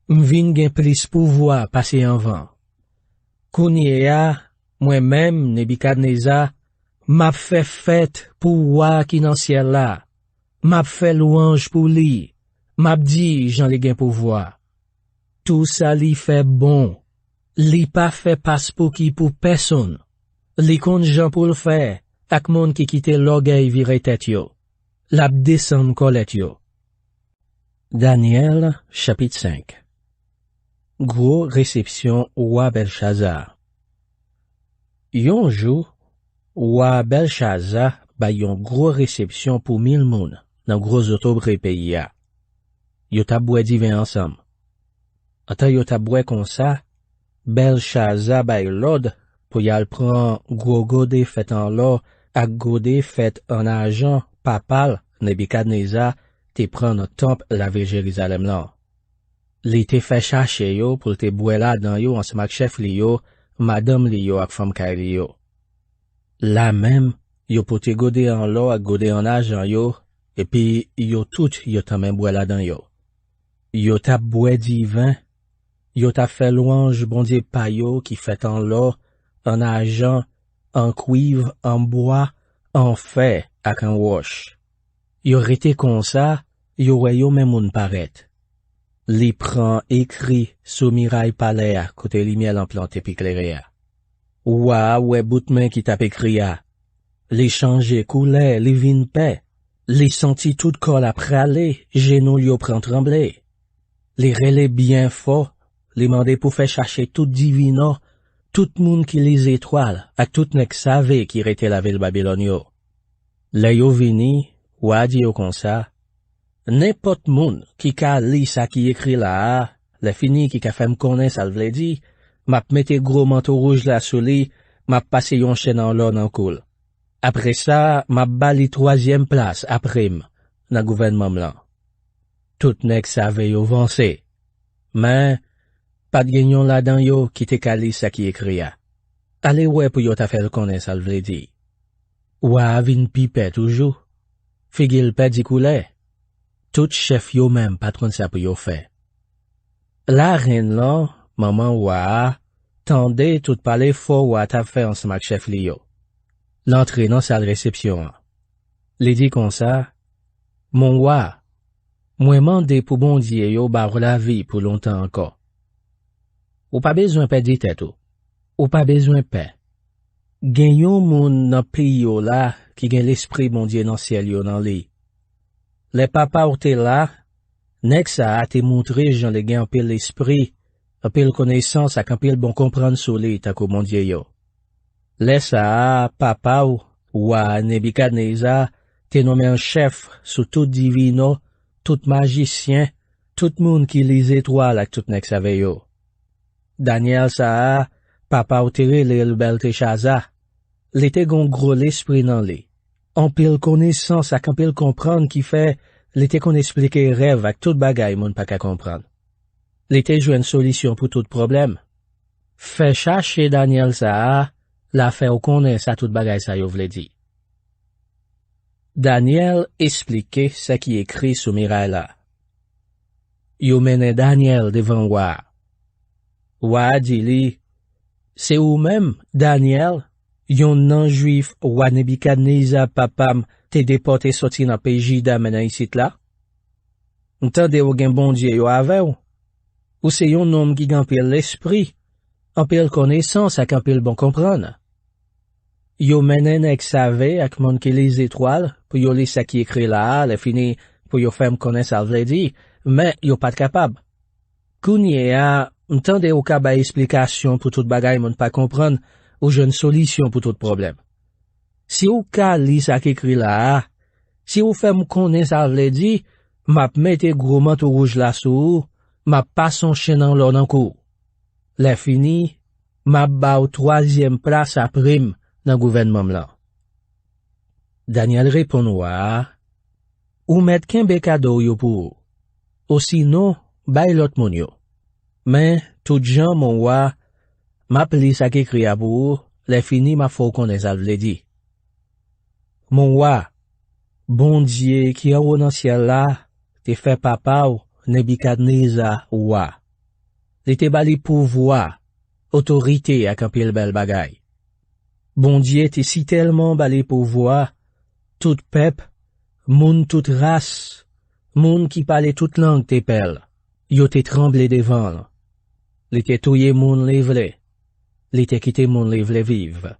S1: M'vin gen plus pouvoir passer en vent. Kounye ya, moi-même, Nebuchadnezzar, m'a fait fête pour roi qui dans ciel là. M'a fait louange pour lui. M'a dit j'en li gen pouvoir. Tout ça li fait bon. Li pas fait passe pour qui pour personne. Li kon jan pour le faire, ak moun qui quitte l'orgueil vire tête yo. L'ab descend colette yo. Daniel, chapitre 5. Gros réception roi Belshazzar. Yon jour, roi Belshazzar ba yon gros réception pour 1000 moun dans gros autobré pays ya. Yo t'a boué divin ensemble. Anta yo t'a boué comme ça, Belshazzar bay l'ordre pour yal prend gros godé fait en l'or ak godé fait en argent papal Nebuchadnezzar te prend dans temple la ville Jérusalem là. Li te fait chercher yo pour te boué là dans yo ensemble ak chef li yo, madame li yo ak femme kay li yo. La même, yo pour te godé en l'or ak godé en argent yo, et puis yo tout yo ta même boué là dans yo. Yo t'a boué divin, yo t'a fait louange bon Dieu pa yo qui fait en l'or, en argent, en cuivre, en bois, en fer, ak en roche. Yo rete comme ça, yo wè yo men moun paret. Li pran écrit sous miraille palais à côté li miel en planté pi clairé. Ouah, ouais boutmen qui t'a écrit a. Li changé coulé, li vin paix. Li senti tout corps à praler, genou li yo pran tremblé. Li relé bien fort, li mandé pour faire chercher tout divino, tout moun qui les étoiles, ak tout nek savait qui rete la ville Babylone yo. Le yo vini, ouah di yo kon sa, n'importe moun qui ka li sa qui écrit là, le fini qui ka fait m'konnaît ça vle di, m'a mette gros manteau rouge là sous li, m'a passé yon chaîne en l'or nan cool. Après ça, m'a bali 3e place après m, nan gouvernement blanc. Tout nek savait yo vancé. Mais, pas de gagnon là-dedans yo qui te ka li sa qui écrit a. Allez ouais pour yo ta fait connaît ça vle di. Ouah vin pipe toujours. Figil pe di koulé. Tout chef yo même patron ça pour yo fait. La reine là, maman ouah, tendait tout parler fort ouah t'a fait en smak chef li yo. L'entrée dans salle réception. Li dit comme ça, mon ouah, moi mandé pour bon Dieu yo bar la vie pour longtemps encore. Ou pas besoin pe di tête ou pas besoin pe. Gen yon moun nan pays yo là qui gen l'esprit bon Dieu dans ciel yo nan li. Les papas ou te là, nek sa a te montré jan le gen anpil l'esprit, anpil connaissance ak anpil bon comprendre sou li tako bon Dieu yo. Les sa a papa ou a Nebukadneza te nommé un chef sous tout divino, tout magicien, tout moun qui les étoiles ak tout nek save yo. Daniel sa a, papa ou te le Belteshaza, li te gon gros l'esprit nan li. Anpil connaissance ak anpil comprendre qui fait, li te kon expliquer rêve ak tout bagay moun pa ka comprendre. Li te jwen solution pour tout problème. Fait chercher Daniel sa a, la fait ou connaît sa tout bagay sa yo vle di. Daniel expliquait ce qui écrit sous miraille là. Yo mene Daniel devant Wa. Wa di li, c'est ou même, Daniel, yon nan juif Wa Nebukadneza papam te déporté sorti nan pays Jida mena ici là? N'tande ou gen bon Dieu yo ave ou c'est yon homme qui gampil l'esprit, anpil connaissance ak anpil bon comprendre. Yo menen ek save ak mon ki les étoiles, pour yo li sa qui écrit là, le fini pour yo fem connaisse al vle di, mais yo pat capable. Kounye a, m'tande ou ka ba explication pour tout bagay mon pas comprendre, ou jeune solution pour tout problème. Si ou ka li sa qui écrit là, si ou fem connaisse al vle di, m'a mette gros manteau rouge là sou, m'a pas son chien en l'or nan kou. Le fini, m'a ba ou 3e place à prime dans gouvernement blanc. Daniel répond ouah, ou met kenbe cadeau yo pou ou sinon, bay lot moun yo. Mais, tout jan mon ouah, m'a pli sa ki kri a pou le fini m'a fò konnen sa vle di. Mon ouah, bon Dieu qui a ou nan ciel là, te fait papa ou Nebukadneza ouah. Li te bali pouvoir, autorité ak anpil bel bagay. Bon Dieu te si tellement bali pouvoir, tout peuple, moun tout race, moun qui parlait toute langue te pel, yo te tremblé devant. Li te touye moun li vle, li te kite moun li vle vive.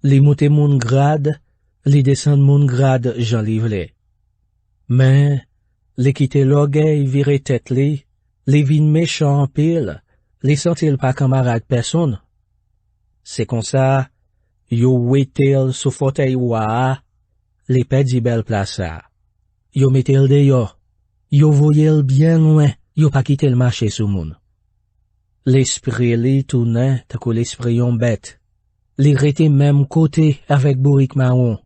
S1: Li monte moun grade, li descend moun grade jan li vle. Mais, li kite l'orgueil vire tête li vin méchant en pile, li sentil pas camarade personne. C'est comme ça, yo wetel sous fauteuil ouah, li pedi bel place. Yo metel de yo voyel bien loin, yo pas quitté le marché sous moun. L'esprit li tourne, tako l'esprit yon bête. Li rete même côté avec bourrique marron.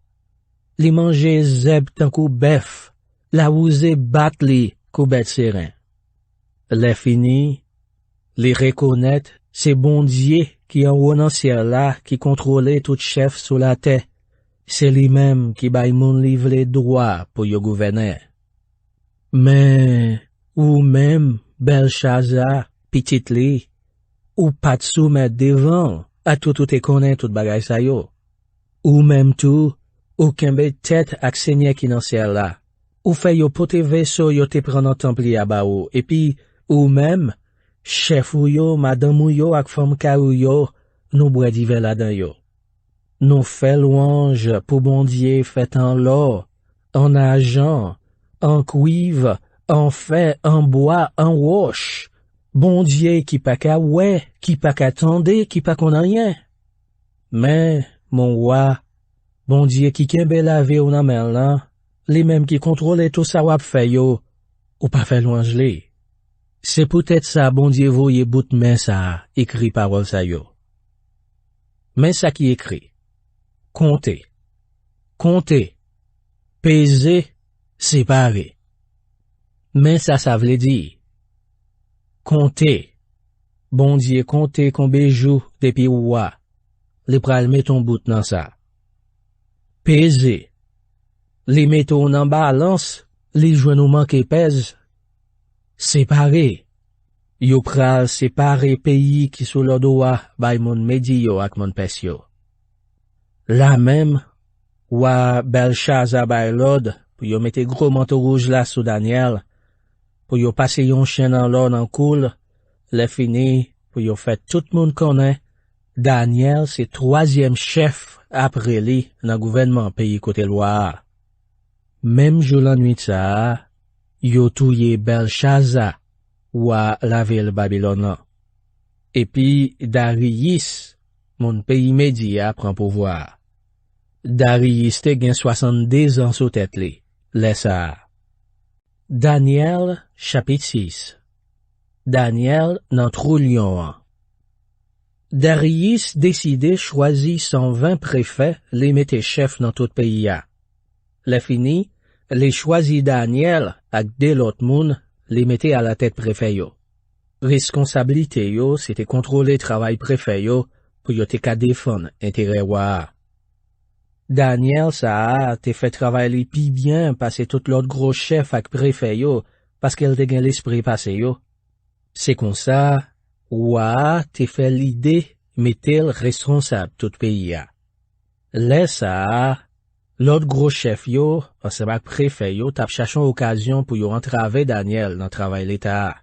S1: Li mange zeb tankou bœuf, la ouze bat li kou bête serein. Le fini, li reconnaître, c'est bon Dieu qui en haut dans ciel là, qui contrôlait tout chef sous la terre. C'est lui-même qui bay moun livre droit pour yo gouverner. Mais, ou même, Belshazzar, petit li, ou pas de soumettre devant, à tout te connaît tout bagay sa yo. Ou même tout, ou kembe tête ak seigneur qui dans ciel là, ou fait yo pote vaisseau yo te prend en temple à ba ou, et puis, ou même, chef ou yo, madame ou yo, ak femme ka ou yo, nous bois divers là-dedans yo. Nous fait louange pour bon Dieu fait en l'or, en argent, en cuivre, en fer, en bois, en roche. Bon Dieu qui pas qu'à ouais, qui pas qu'à tendre, qui pas qu'on a rien. Mais, mon roi, bon Dieu qui kembe la vie ou nan men lan, les mêmes qui contrôlent tout ça wap fait yo, ou pas fait louange li. C'est peut-être ça, bon Dieu voye bout men ça, écrit parole ça yo. Mais ça qui écrit. Compter. Compter. Peser. Séparer. Mais ça veut dire. Compter. Bon Dieu compter combien jou depuis ouwa. Les pral met ton bout dans ça. Peser. Les mettons en balance, les joindre nous manquer pèse. Séparer. Yo pral séparer pays qui sous leur doigt bay mon medi yo ak mon pes yo. La même, wa Belshazzar bay l'ordre pour yo mette gros manteau rouge là sous Daniel, pour yo passer yon chien dans l'or en cool, le fini, pour yo fait tout le monde connaît, Daniel c'est troisième chef après lui dans gouvernement pays côté Loire. Même jour la nuit ça, yo touye Belshazzar, wa la ville Babylone. Et puis Darius, mon pays média prend pouvoir. Darius te gen 72 ans sous tête li. Laisse ça. Daniel, chapitre 6. Daniel nan trou lion. Darius décidé choisi 120 préfets, les mette chef dans tout pays a. Le fini, les choisi Daniel ak de l'autre moun, les mette à la tête préfet yo. Responsabilité yo, c'était contrôler travail préfet yo, pour yo te ka défendre intérêt wa. Daniel ça te fait travailler pi bien parce que tout l'autre gros chef ak préfet yo, parce qu'elle te gen l'esprit passé yo. C'est comme ça, ouah, te fait l'idée, mettel responsable tout pays a. Laisse ça, l'autre gros chef yo, ensemble préfet yo, tap cherchon occasion pour yo entraver Daniel dans travail l'état.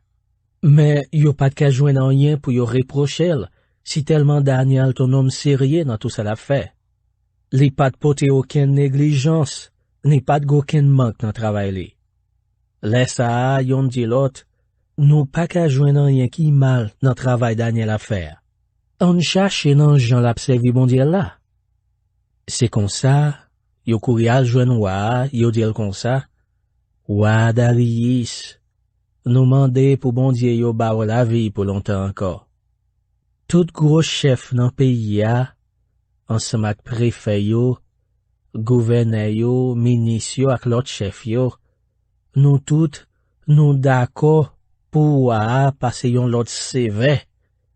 S1: Mais yo pas de ka joindre rien pour yo reprocher, si tellement Daniel ton homme sérieux dans tout ça l'a fait. Li pas de pote aucune négligence, ni pas de aucun manque dans travail li. Laisse ça, yon dit l'autre, nous pas qu'à joindre rien qui mal dans travail Daniel à faire. On cherche dans Jean l'abservi bon Dieu là. C'est comme ça, yo couri al joindre wa, yo dit comme ça, wa Darius, nous mandé pour bon Dieu yo ba la vie pour longtemps encore. Tout gros chef dans pays a, ensemble ak préfet yo, gouverneur yo, ministre yo ak l'autre chef yo, nous toutes, nous d'accord pour passer yon l'autre CV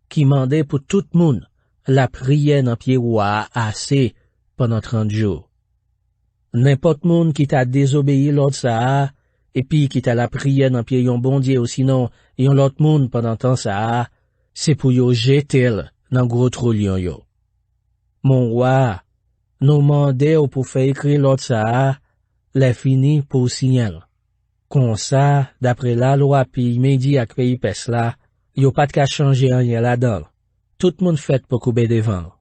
S1: qui mandait pour tout le monde la prière dans pied wa assez pendant 30 jours. N'importe monde qui t'a désobéi l'autre ça, et puis qui t'a la prière dans pied yon bon Dieu ou sinon yon l'autre monde pendant temps ça, c'est pour yo jeter dans gros trou lion yo. Mon roi, nous mandé ou pour faire écrire l'autre ça, les fini pour signal. Comme ça, d'après la loi pays midi ak pays pes là, yo pas de ka changer rien là-dedans. Tout le monde fait pour couper devant.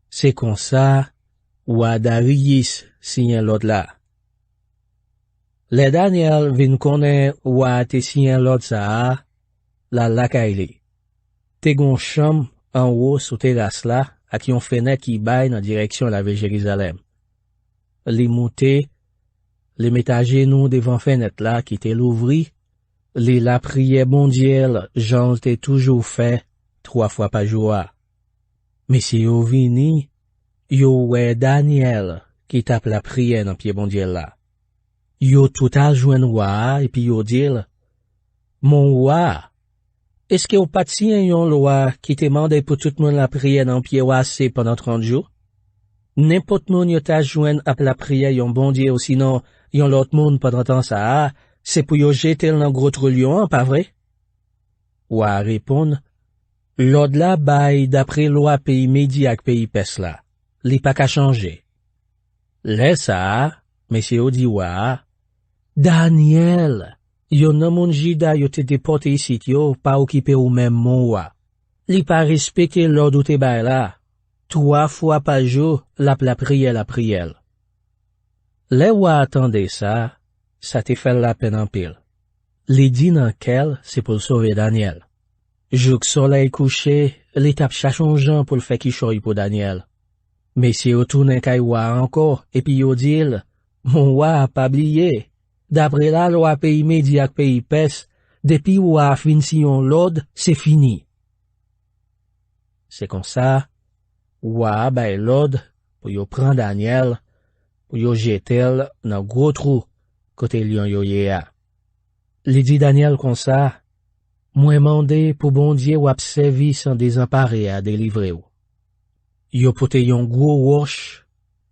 S1: C'est comme ça, ou à Darius signal l'autre là. Les Daniel vin connaît ou à te signal l'autre ça, la lakaili. Te gon chambre en haut sous terrasse là, ak yon fenêtre qui baille dans direction la ville Jérusalem. Les monter, les mettre à genoux devant fenêtre là qui te l'ouvri, les la prière bon Dieu, Jean t'ai toujours fait 3 fois par jour. Mais si yo vini, yo ouais Daniel qui tape la prière dans pied bon Dieu là. Yo tout a joindre roi et puis yo dit, mon roi, est-ce que vous pas de yon loi qui te demande pour tout le monde la prière dans pied assez pendant 30 jours? N'importe monde yo t'a joindre à la prière yon bon Dieu ou sinon yon l'autre monde pendant temps ça, c'est pour yo jeter dans gros trou lion, pas vrai? Ou à répondre, l'ordre la bail d'après loi pays midi ak pays pes là, li pas qu'à changer. Laisse ça, monsieur dit wa, Daniel, yon nan moun jida yo te deporte ici yo, pa occupé ou même mon wa. Li pa respecté l'ordre ou te bay la. 3 fois par jour, la prière. Le wa attendait ça te fait la peine en pile. Li dit nan quel, c'est pour sauver Daniel. Jouk soleil couché, li tap chachon jan pour le fait qui choy pour Daniel. Mais si yo tourne kay wa encore, et puis yo dit, mon wa a pas blié. D'après la loi pays Médi ak pays Pes, depuis wa fin si yon l'ordre, c'est fini. C'est comme ça, wa bay l'ordre pour yo prendre Daniel, pour yo jetel nan gros trou, côté lion yo ye a. Li dit Daniel comme ça, moi mandé pour bon Dieu wap servi sans désemparé à délivrer ou. Yo pote yon gros roche,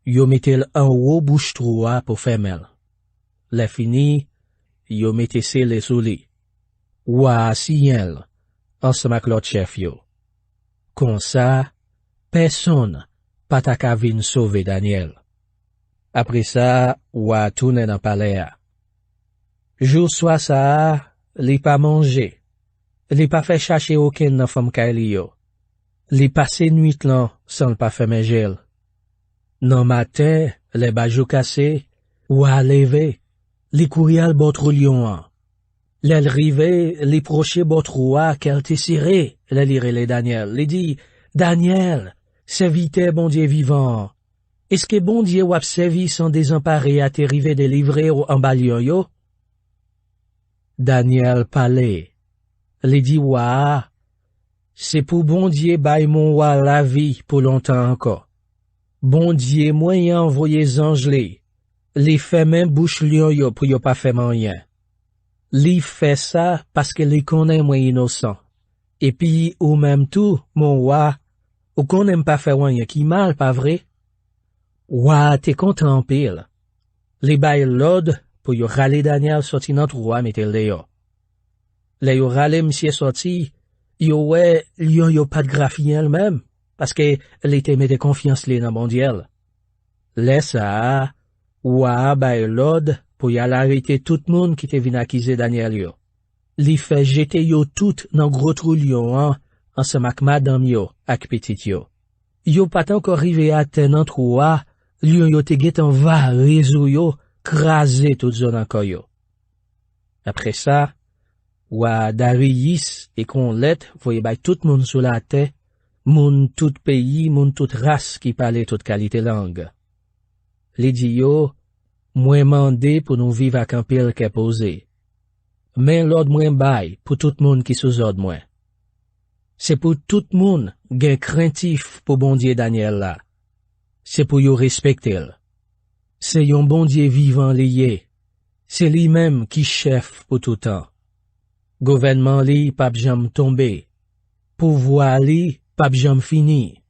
S1: yo metel en haut bouche trou a pour fermel. Le fini, yo mette sele sou li. Wa siyel, ensemble avec l'autre chef yo. Comme ça, personne pas ta ka vin sauver Daniel. Après ça, wa tourne dans palais a. Jour soit ça, li pa manger. Li pa fait chercher aucun nan femme kay li yo. Li passe nuit lan sans pas faire gel. Non matin, les bajou cassé, wa levé. Li courir al botrou lion an. L'el rive, li proche botrou a qu'elle te siré, le lire le Daniel. Li dit, Daniel, servite bon Dieu vivant. Est-ce que bon Dieu wap servi sans désemparé à te rive de livrer en balion yo? Daniel parlait. Li dit, wa, c'est pour bon Dieu bay mon wa la vie pour longtemps encore. Bon Dieu moyen envoyé ange li fait même bouche lion yo pour yo pas fait rien. Li fait ça parce que li connaît moi innocent. Et puis, ou même tout, mon wa, ou qu'on aime pas faire rien qui mal, pas vrai? Wa, t'es content en pile. Li bay l'ordre pour yo râler Daniel sorti nan trou mette le yo. Le yo râler monsieur sorti, yo ouais, lion yo pas de graphien même, parce que li te mette confiance li nan bon Dieu. Laisse ça, wa bay l'ordre pour y aller arrêter tout le monde qui te vin accuser Daniel yo. Li fait jeter yo tout nan gros trou lion ensemble avec madame yo ak petit yo. Yo pas encore rivé à ten nan trou lion yo te getan va réseau yo, craser toute zone encore yo. Après ça, wa Darius et qu'on let voye bay tout le monde sous la terre, moun tout pays, moun toute race qui parlait toute qualité langue. Li di yo, mwen mandé pour nous vivre ak un pile qu'est posé. Mais l'ordre mwen bay pour tout monde qui sous ordre mwen. C'est pour tout monde gen craintif pour bon Dieu Daniel là. C'est pour yo respecter. C'est yon bon Dieu vivant lié. C'est lui-même qui chef pour tout temps. Gouvernement li pa bjam tombe. Pouvoir li pa bjam fini.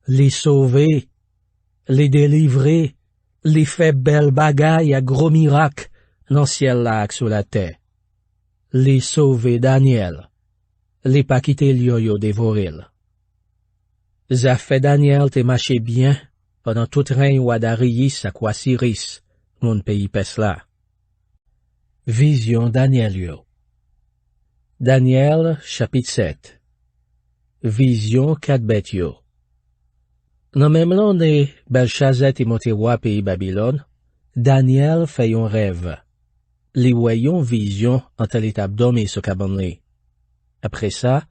S1: Li sauver, li délivrer, li fait belle bagaille à gros miracle dans ciel là ak sous la terre. Li sauver Daniel. Li pa quitter lion yo dévoril. Ça fait Daniel te marché bien pendant tout règne wa Darius ak wa Cyrus, mon pays pes là. Vision Daniel yo. Daniel chapitre 7. Vision 4 bêtes yo. Nan même l'année, Belshazzar te monté roi pays Babylone, Daniel fait un rêve. Li voyon vision entre l'étape dormi sous cabane li. Après ça,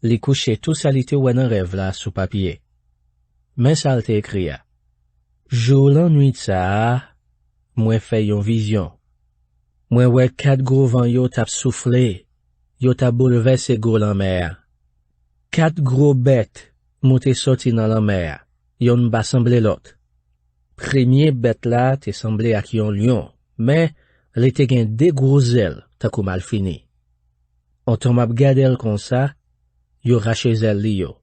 S1: li couché tout salité ou un rêve là sous papier. Mais ça te écrit. Jour l'ennui de ça, moi fait une vision. Moi ouais 4 gros vents yo tap soufflé, yo tap bouleversé gros la mer. 4 gros bêtes monté sorti dans la mer, yon ba semblé l'autre. Premier bête là te semblé ak yon lion, mais li te gen des gros ailes, takou mal fini. On tom ap gadel kon sa, yo rache zel li yo.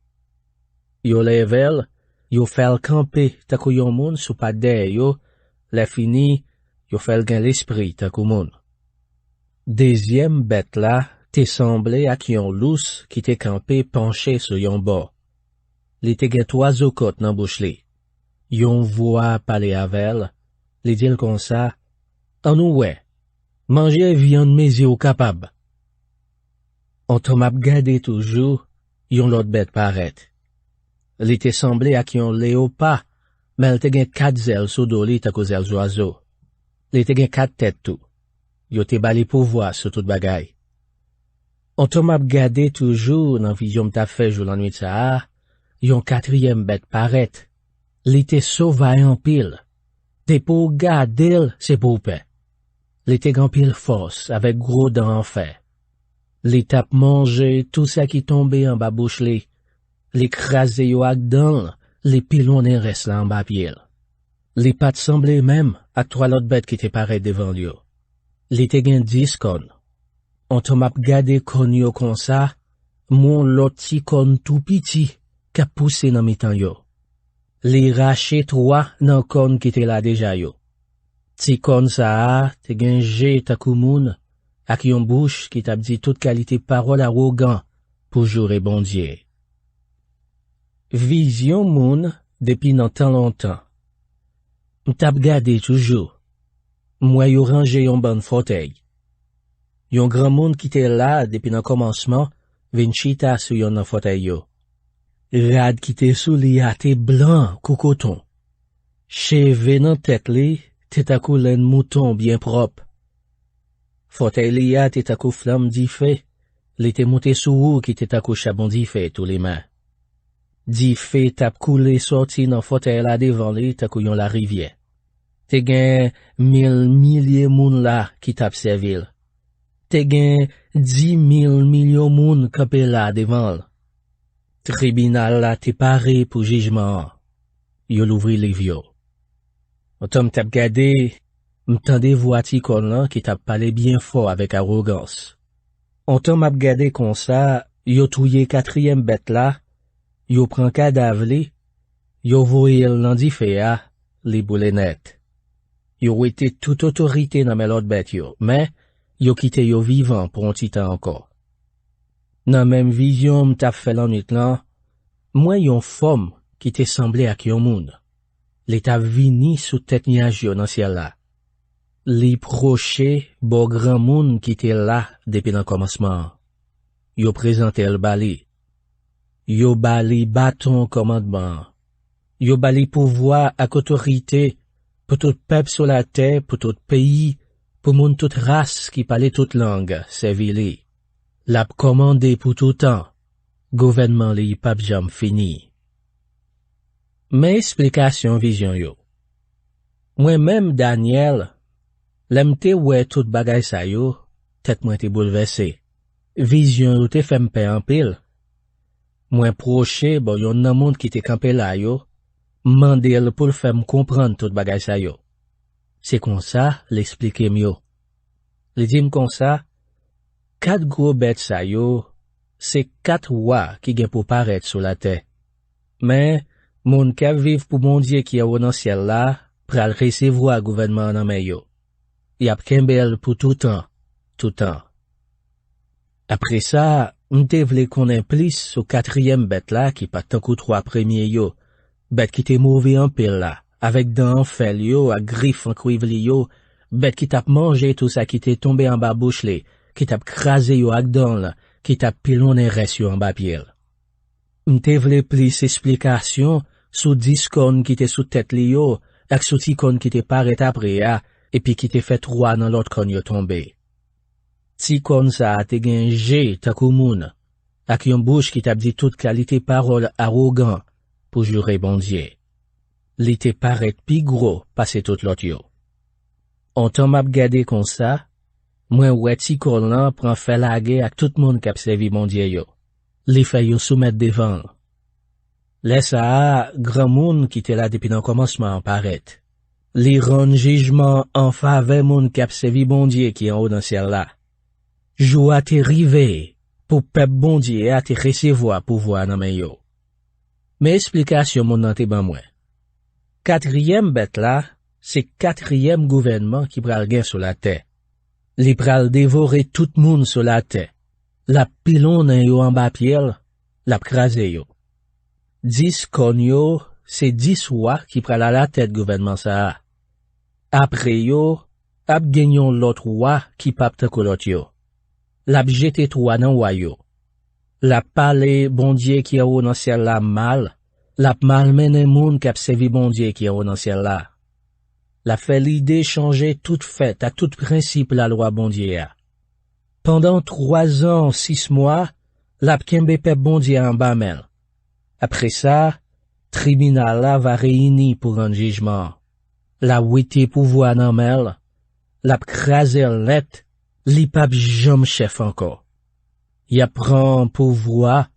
S1: Yo level, yo fel camper takou yon moun sou pa de yo, le fini, yo fel gen l'esprit takou moun. Deuxième bête là, te semblé ak yon lous qui te campé penché sur yon bord. Li te gen 3 okot nan bouche li. Yon voix parler avel, li dil kon sa, an ou ouais, Manger viande mes yeux capable. On te m'a gardé toujours, yon l'autre bête paraître. Li te semblé à qui on léopard, mais elle te gen 4 ailes sous dos li ta cause ailes oiseau. Li te gen 4 têtes tout. Yo te bali pouvoir sur toute bagaille. On te m'a gardé toujours dans vision m'ta fait jour la nuit ça, yon 4e bête paraître. Li te sauvage en pile. Te pour garder, c'est pour paix. Li te gan pile force avec gros dents en fer. Li tap manger tout ça qui tombait en bas bouche li. Li crase yo ak dan, li pilon reste là en bas pied. Li pat semblé même à 3 l'autre bêtes qui te paraît devant yo. Li te gen 10 kon. On te m'a gardé kon yo comme ça, mon l'autre ti kon tout petit, qu'a poussé dans mitan yo. Li raché 3 nan kon qui te là déjà yo. Ti kon sa te gen jé takou moun, ak yon bouche qui t'a dit toute qualité parole arrogant pour jurer bon Dieu. Vision moun depuis nan tan longtemps. M'tap gardé toujours. Moi yo rangé yon bon fauteuil. Yon grand monde qui était là depuis nan commencement, vin chita sur yon nan fauteuil yo. Rad qui te sous li a te blanc kou coton. Cheve nan tête li, te takou len mouton bien propre. Fauteuil li a te takou flamme di fe, li te monté sous ou qui te takou chabon di fe tous les mains. Di fe tap coulé sorti nan fauteuil la devant li takou yon la rivière. Te gen 1000 milliers moun la qui tap servil. Te gen 10 000 millions moun kapé la devant. Tribunal la te paré pour jugement. Yo l'ouvri les vio. Autom tap gade, m'tande voiti kon lan qui tap parlé bien fort avec arrogance. Autom ap gade kon sa, yo touye 4e bête la, yo pran cadavre li, yo voye nan di fea, li boule net. Yo été toute autorité nan men l'autre bête yo, mais yo kite yo vivant pour un petit temps encore. Nan même vision m'tap fait l'ennuyt lan, moi yon femme qui te semblé ak yon moun. Li tap vini sous tête niage yo nan ciel la. Li proche bo grand moun qui te là depuis le commencement. Yo présente el bali. Yo bali bâton commandement. Yo bali pouvoir ak autorité pour tout peuple sur la terre, pour tout pays, pour moun toute race qui parlait toute langue, servili. L'ap commandé pour tout temps. Gouvernement li pap jam fini. Mais explication vision yo. Moi-même Daniel, l'emte ouais tout bagay sa yo, tête moi te bouleversé. Vision yo te fait m'pè en pile. Moi proche, bon yon nan monde qui te campé là yo, mandel pour faire comprendre tout bagay sa yo. C'est comme ça, l'expliquer mieux. Li dim comme ça, 4 gros bêtes sa yo, c'est 4 rois qui gen pour paraître sur la terre. Mais, moun ka vive pour bon Dieu qui est au dans ciel là, pral recevoir gouvernement nan men yo. Y ap kembel pour tout temps, tout temps. Après ça, m'te vle konnen plus sur 4e bête là qui pas tant kou 3 premiers yo, bête qui te mauvais en pile là, avec dents en fel yo, à griffes en cuivre yo, bête qui tap mangé tout ça qui t'est tombé en bas bouche li, qui tap crasé yo ak dents là, qui tap pilonné res yo en bas pied. M'te vle plus explication sous 10 kon qui te sous tête li yo, ak sous 10 kon qui te paraît après ya, et puis qui te fait 3 dans l'autre kon yo tombé. Ti kon sa te gen jé takou moun, ak yon bouche qui tap dit toute qualité parole arrogant pour jurer bon Dieu. Li te paraît pi gros passé tout l'autre yo. On t'en m'a gade kon sa, moi ouais ti kon lan pran fè lage ak tout moun kap servi bon Dieu yo. Li fè yo soumettre devant. Laisse à grand moun qui te là depuis le commencement paraît. Li rend jugement en faveur moun kap servi bon Dieu qui en haut dans ciel là. Joua te rive pour peuple bon Dieu a te recevoir pouvoir nan men yo. Mais explication mon nan te ban mwen. 4e bête là, c'est 4e gouvernement qui pral gen sur la terre. Li pral dévorer tout moun sur la terre. La pilon nan yo en bas piel, la krasé yo. 10 kon yo, c'est 10 rois qui pral à la tête gouvernement ça. Après yo, ap genyon lot roi qui pape tankou lot yo. L'ap jete trou nan roi yo. L'ap pale bon Dieu qui a ou nan ciel la mal, l'ap malmene moun k'ap sevi bon Dieu qui a ou nan ciel la. La fait l'idée changer toute fête à tout principe la loi bon Dieu a. Pendant 3 ans, 6 mois, l'ap kembe pep bon Dieu en bas mel. Après ça, tribunal la va réuni pour un jugement. La wite pouvoir nan mel, l'ap kraser let, li pap jam chef encore. Y apprend pouvoir,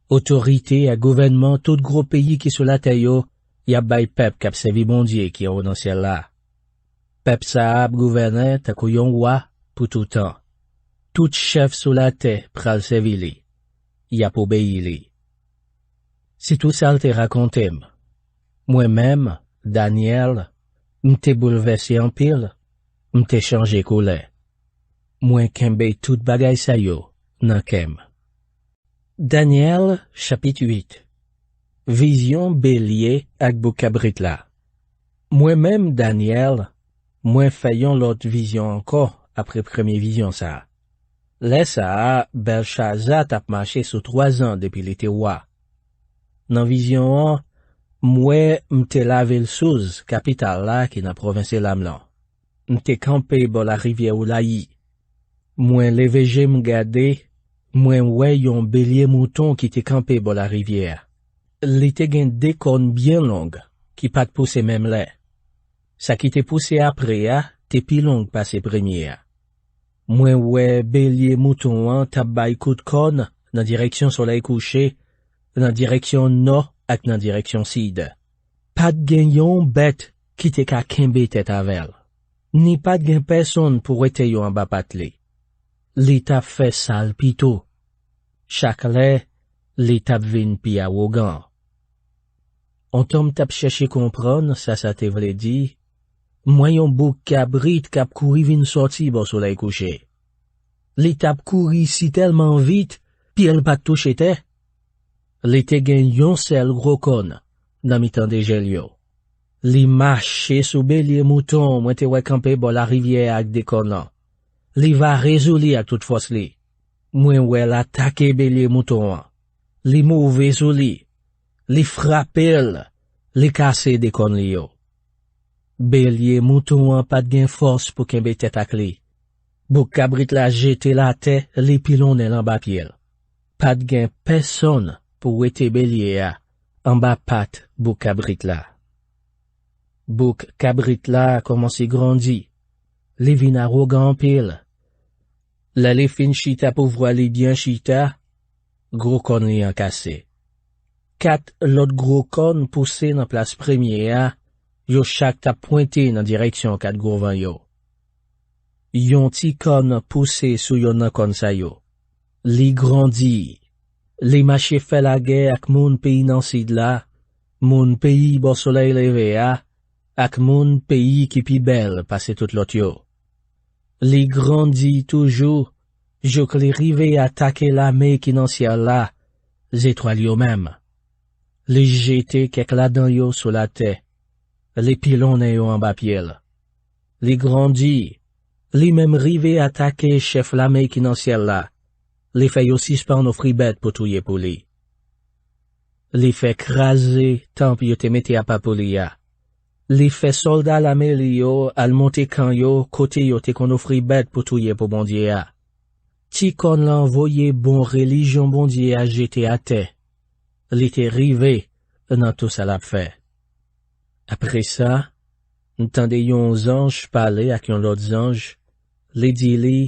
S1: autorité à gouvernement tout gros pays qui sous la terre yo, y a bay pep k'ap sevi bon Dieu qui a ou nan ciel la. Pep sa ap gouverne takou yon roi pour tout temps. Tout chef sous la terre pral sevi li. Y ap obéi li. Si tout ça te racontem. Moi-même, Daniel, m'te bouleversé en pile, m'te changé couleur. Moi kembe tout bagay sa yo, nan kem. Daniel, chapitre 8. Vision bélier ak bou kabrit la. Moi-même, Daniel, moi fayon l'autre vision encore après première vision ça. Laissa Belshazzar tap marché sous 3 ans depuis l'été roi. Nan vision an, moi m'te lavé le souz, capitale là qui dans province Lamlan. M'te campé bo la rivière Oulayi. Moi levé m'gade, moi ouais yon bélier mouton qui te campé bo la rivière. Li te gen des cornes bien longues, qui pat pousse même là. Ça qui te poussé après te pi longue passé première. Moi ouais bélier mouton an tap bay coup de corne dans direction soleil couché, dans direction nord ak dans direction sud. Pas de gen yon bête qui te ka kembe tête avel. Ni pas de gen personne pour ete yo en bas patlé. Li tap fait sale pito. Chaque lè, li tap vin pi arrogant. On tom tap chercher comprendre ça te vle di. Moi yon bouc cabrit kap kouri vin sorti bon soleil couché. Li tap kouri si tellement vite, pi el pat touche te. Li te gen yon sel gros kon, nan mitan de gel yo. Li marche sou bélier mouton, mwen te wè kampe bo la rivière ak de kon lan. Li va rezouli ak tout fos li. Mwen wè l'attake bélier mouton an. Li mouve sou li. Li frappel. Li kase de kon li yo. Bélier mouton an pat gen force pou kembe tèt ak li. Bouk kabrit la jete la te, li pilone l'an ba piel. Pat gen person pou ete bélier a, an ba pat bouk kabrit la. Bouk kabrit la komanse grandi. Li vin arrogant pile. La li fin chita pou vwa li bien chita, gros kon li an kase. 4 lot gros kon pousse nan place premier a, yo chak tap pointe nan direksyon 4 gros van yo. Yon ti kon pousse sou yon nan kon sa yo. Li grandi. Li mache fè la guerre ak moun pays nan sid la, moun pays bo soleil leve a, ak moun pays qui pi bel passe tout lot yo. Li grandi toujours, jok li rive attaque l'armée qui nan ciel la, zétoile yo même. Li jete kek la dan yo sou la te, li pilone yo en bas piel. Li grandi, li même rive attaque chef l'armée qui nan ciel la, li fait yo suspend au fribet pour touye pou li. Li fait craser tant yo te mette a pa pou li ya. Li fait soldat l'armée li yo al monte kan yo kote yo te kon ofri bet pou touye pou bon Dieu a. Ti kon l'envoye bon religion bon Dieu a jete a te. Li te rive nan tout sa la fait. Après ça, n'tende yon ange parler ak yon lot ange, li di li,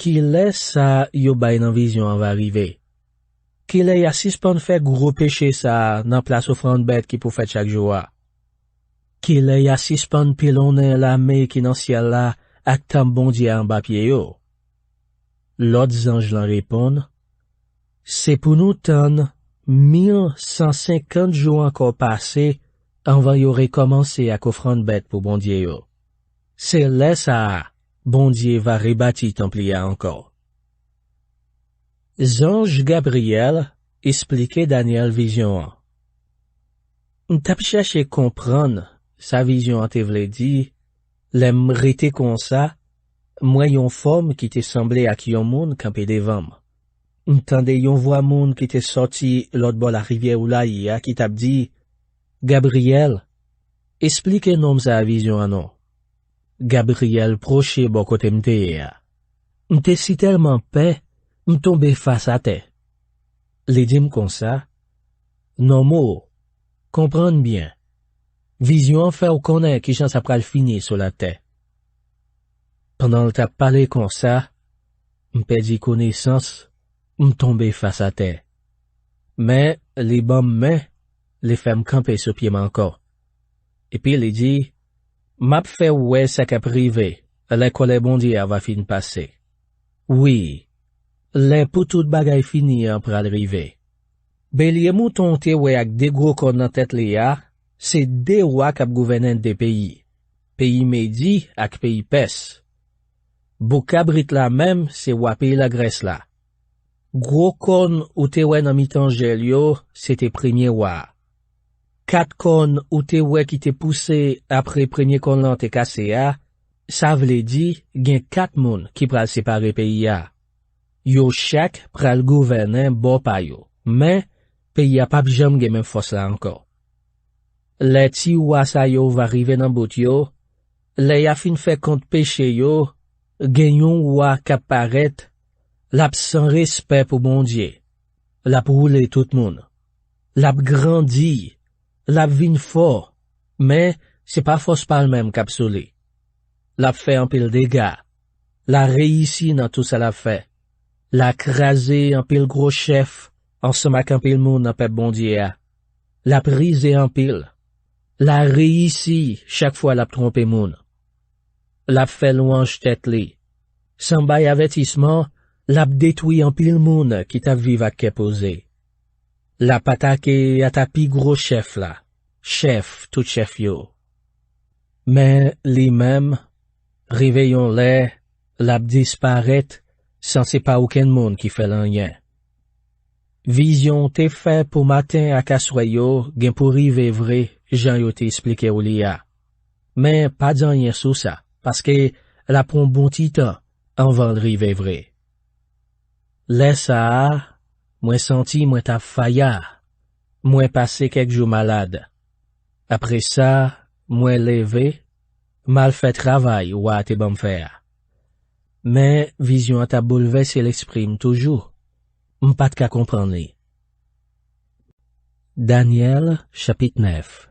S1: ki lè sa yo bay nan vision an va rive. Ki lè ya sispon fè gros péché sa nan place offrande bête ki pou fè chak joua. Ki lè ya sispon pilone la me ki nan ciel la ak tam bon Dieu an ba pied yo. L'autre ange l'en répond, c'est pour nous tan 1150 jours encore passé avant yo recommencer à offrande bête pour bon Dieu yo. C'est là ça, bon Dieu va rebâtir Templia encore. Ange Gabriel expliquait Daniel vision. M'tap cherché comprendre sa vision te vle di, L'aime rete comme ça, moi yon femme qui te semblé à qui yon moun campé devant. M'tende yon voix moun qui te sorti l'autre bord la rivière ou la ya qui t'a dit, Gabriel, explique nom sa vision anon. Gabriel proche bon côté m'te ya. M'te si tellement paix, m'tombe face à terre. Les dim comme ça, non mot, comprendre bien. Vision fait ou connaît qui chance après le fini sur la terre. Pendant le t'a parlé comme ça, m'perdi connaissance, m'tombe face à terre. Mais, les bonnes mains, les femmes camper sur pied encore. Et puis, il dit, m'a fait ouais ça qu'a privé, l'école bon Dieu va fin passer. Oui, les pour tout bagay fini après arriver. Bélier mouton te ouais avec des gros corps dans tête léa, c'est des rois qui gouvernent des pays. Pays Médi ak pays Perse. Bocabrit la même, c'est roi pays la Grèce là. Gros corn ou te ouais dans mitangel yo, c'était premier roi. 4 cornes ou te ouais qui te poussé après premier corn lan te cassé a, ça vle di, gen 4 moun qui pral séparer pays a. Yo chaque pral gouverner bon pa yo. Mais, pays a pas jam gen même force là encore. Les ti roi sa yo va arriver dans bout yo, les a fin fait compte péché yo, gen yon roi k'ap paraît, l'ap sans respect pour bon Dieu. L'ap roule tout moun. L'ap grandi, l'ap vin fort, mais c'est pas force par le même k'ap solé. L'ap fait un pile dégâts. La réussi dans tout ça l'a fait. L'a crasé un pile gros chef, ensemble avec un pile moun en pep bon Dieu. L'a brisé en pile. L'a réussi chaque fois l'a trompé moun. L'a fait louange tête li. Sans bail avertissement, l'a détruit en pile moun qui t'a vive à posé. L'a pataqué à tapi gros chef là. Chef, tout chef yo. Mais lui-même, réveillons les, l'a disparaît, sans c'est pas aucun monde qui fait rien. Vision t'est fait pour matin à Kassoyo, gen pour rive vrai, Jean yo t'ai expliqué ou liya. Mais pas d'en rien sous ça, parce que la prend bon petit temps, avant de rive vrai. Laisse ça, moi senti moi t'a faya, moi passé quelques jours malade. Après ça, moi levé, mal fait travail ou à te bon faire. Mais vision t'a bouleversé l'exprime toujours. M'pas qu'à comprendre. Daniel, chapitre 9.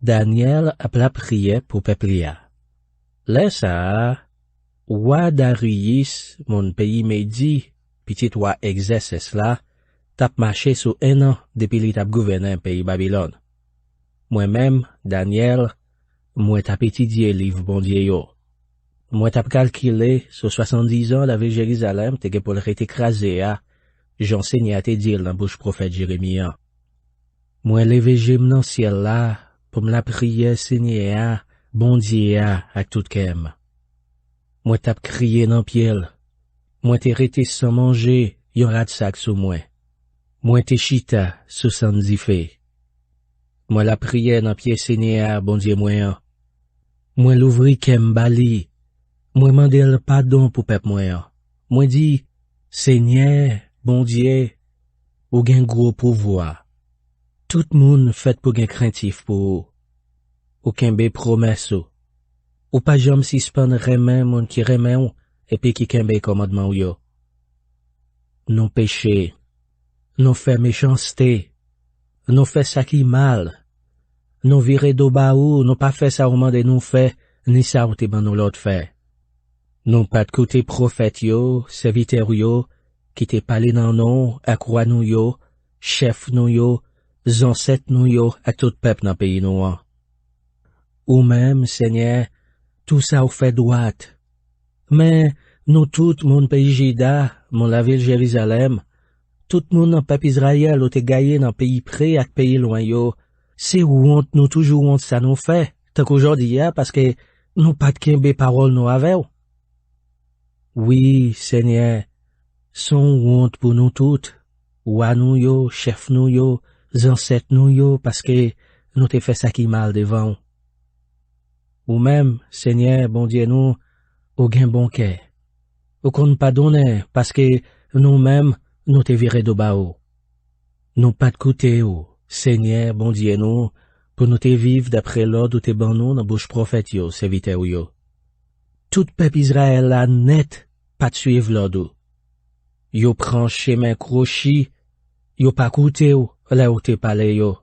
S1: Daniel a pla prié pour peplia. Laissa, roi Darius, mon pays Médi, petit roi exerce là, tap marché sous 1 an depuis li tap gouverné pays Babylone. Moi-même, Daniel, moi tap étudié livre bon Dieu yo. Moi tap calculé sur 70 ans la ville Jérusalem te pour le rete écrasé à, j'enseigne à te dire dans bouche prophète Jérémie. Moi levé j'aime dans ciel là, pour me la prière Seigneur, bon Dieu à tout kem. Moi tap crié dans piel. Moi t'es rete sans manger, yon rat sac sous moi. Moi t'es chita, 70 fait. Moi la prière dans pied Seigneur, bon Dieu moi. Moi l'ouvri kem bali. Moi mandé le pardon pour peuple moi. Moi dit, Seigneur, bon Dieu, ou gen gros pouvoir. Tout moun fait pour gen craintif pour ou kembe promesse ou pas jam si span remen moun qui remen ou et puis qui kembe commandement ou yo. Non péché, non fait méchanceté, non fait ça qui mal, non viré do ba ou, non pas fait ça ou mande nous fait, ni ça ou te ban nous l'autre fait. Non pas de côté prophète yo, serviteur yo, qui te parlé dans non, à croix nous yo, chef nous yo, ancêtres nous yo, à tout peuple dans pays nous. Ou même, Seigneur, tout ça ou fait droite. Mais, nous tout, mon pays Jida, mon la ville Jérusalem, tout moun dans peuple Israël ou te gaillé dans pays près ak pays loin yo, c'est où honte nous toujours honte ça nous fait, tant qu'aujourd'hui, parce que nous pas de kembe parole nous avec. Oui, Seigneur, son honte pour nous toutes, ou à nous yo, chef nous yo, ancêtres nous yo, parce que nous te fait ça qui mal devant. Ou même, Seigneur, bon Dieu nous, ou gen bon cœur. Ou qu'on pas donné, parce que nous-mêmes, nous te viré de bas haut. Nous pas de côté ou, Seigneur, bon Dieu nous, pour nous te vivre d'après l'ordre ou te ban nous dans bouche prophète yo, serviteur yo. Tout peuple Israël là net, pas de suivre l'ordre. Yo prend chemin crochi, yo pas coûté ou, là où te parlé yo.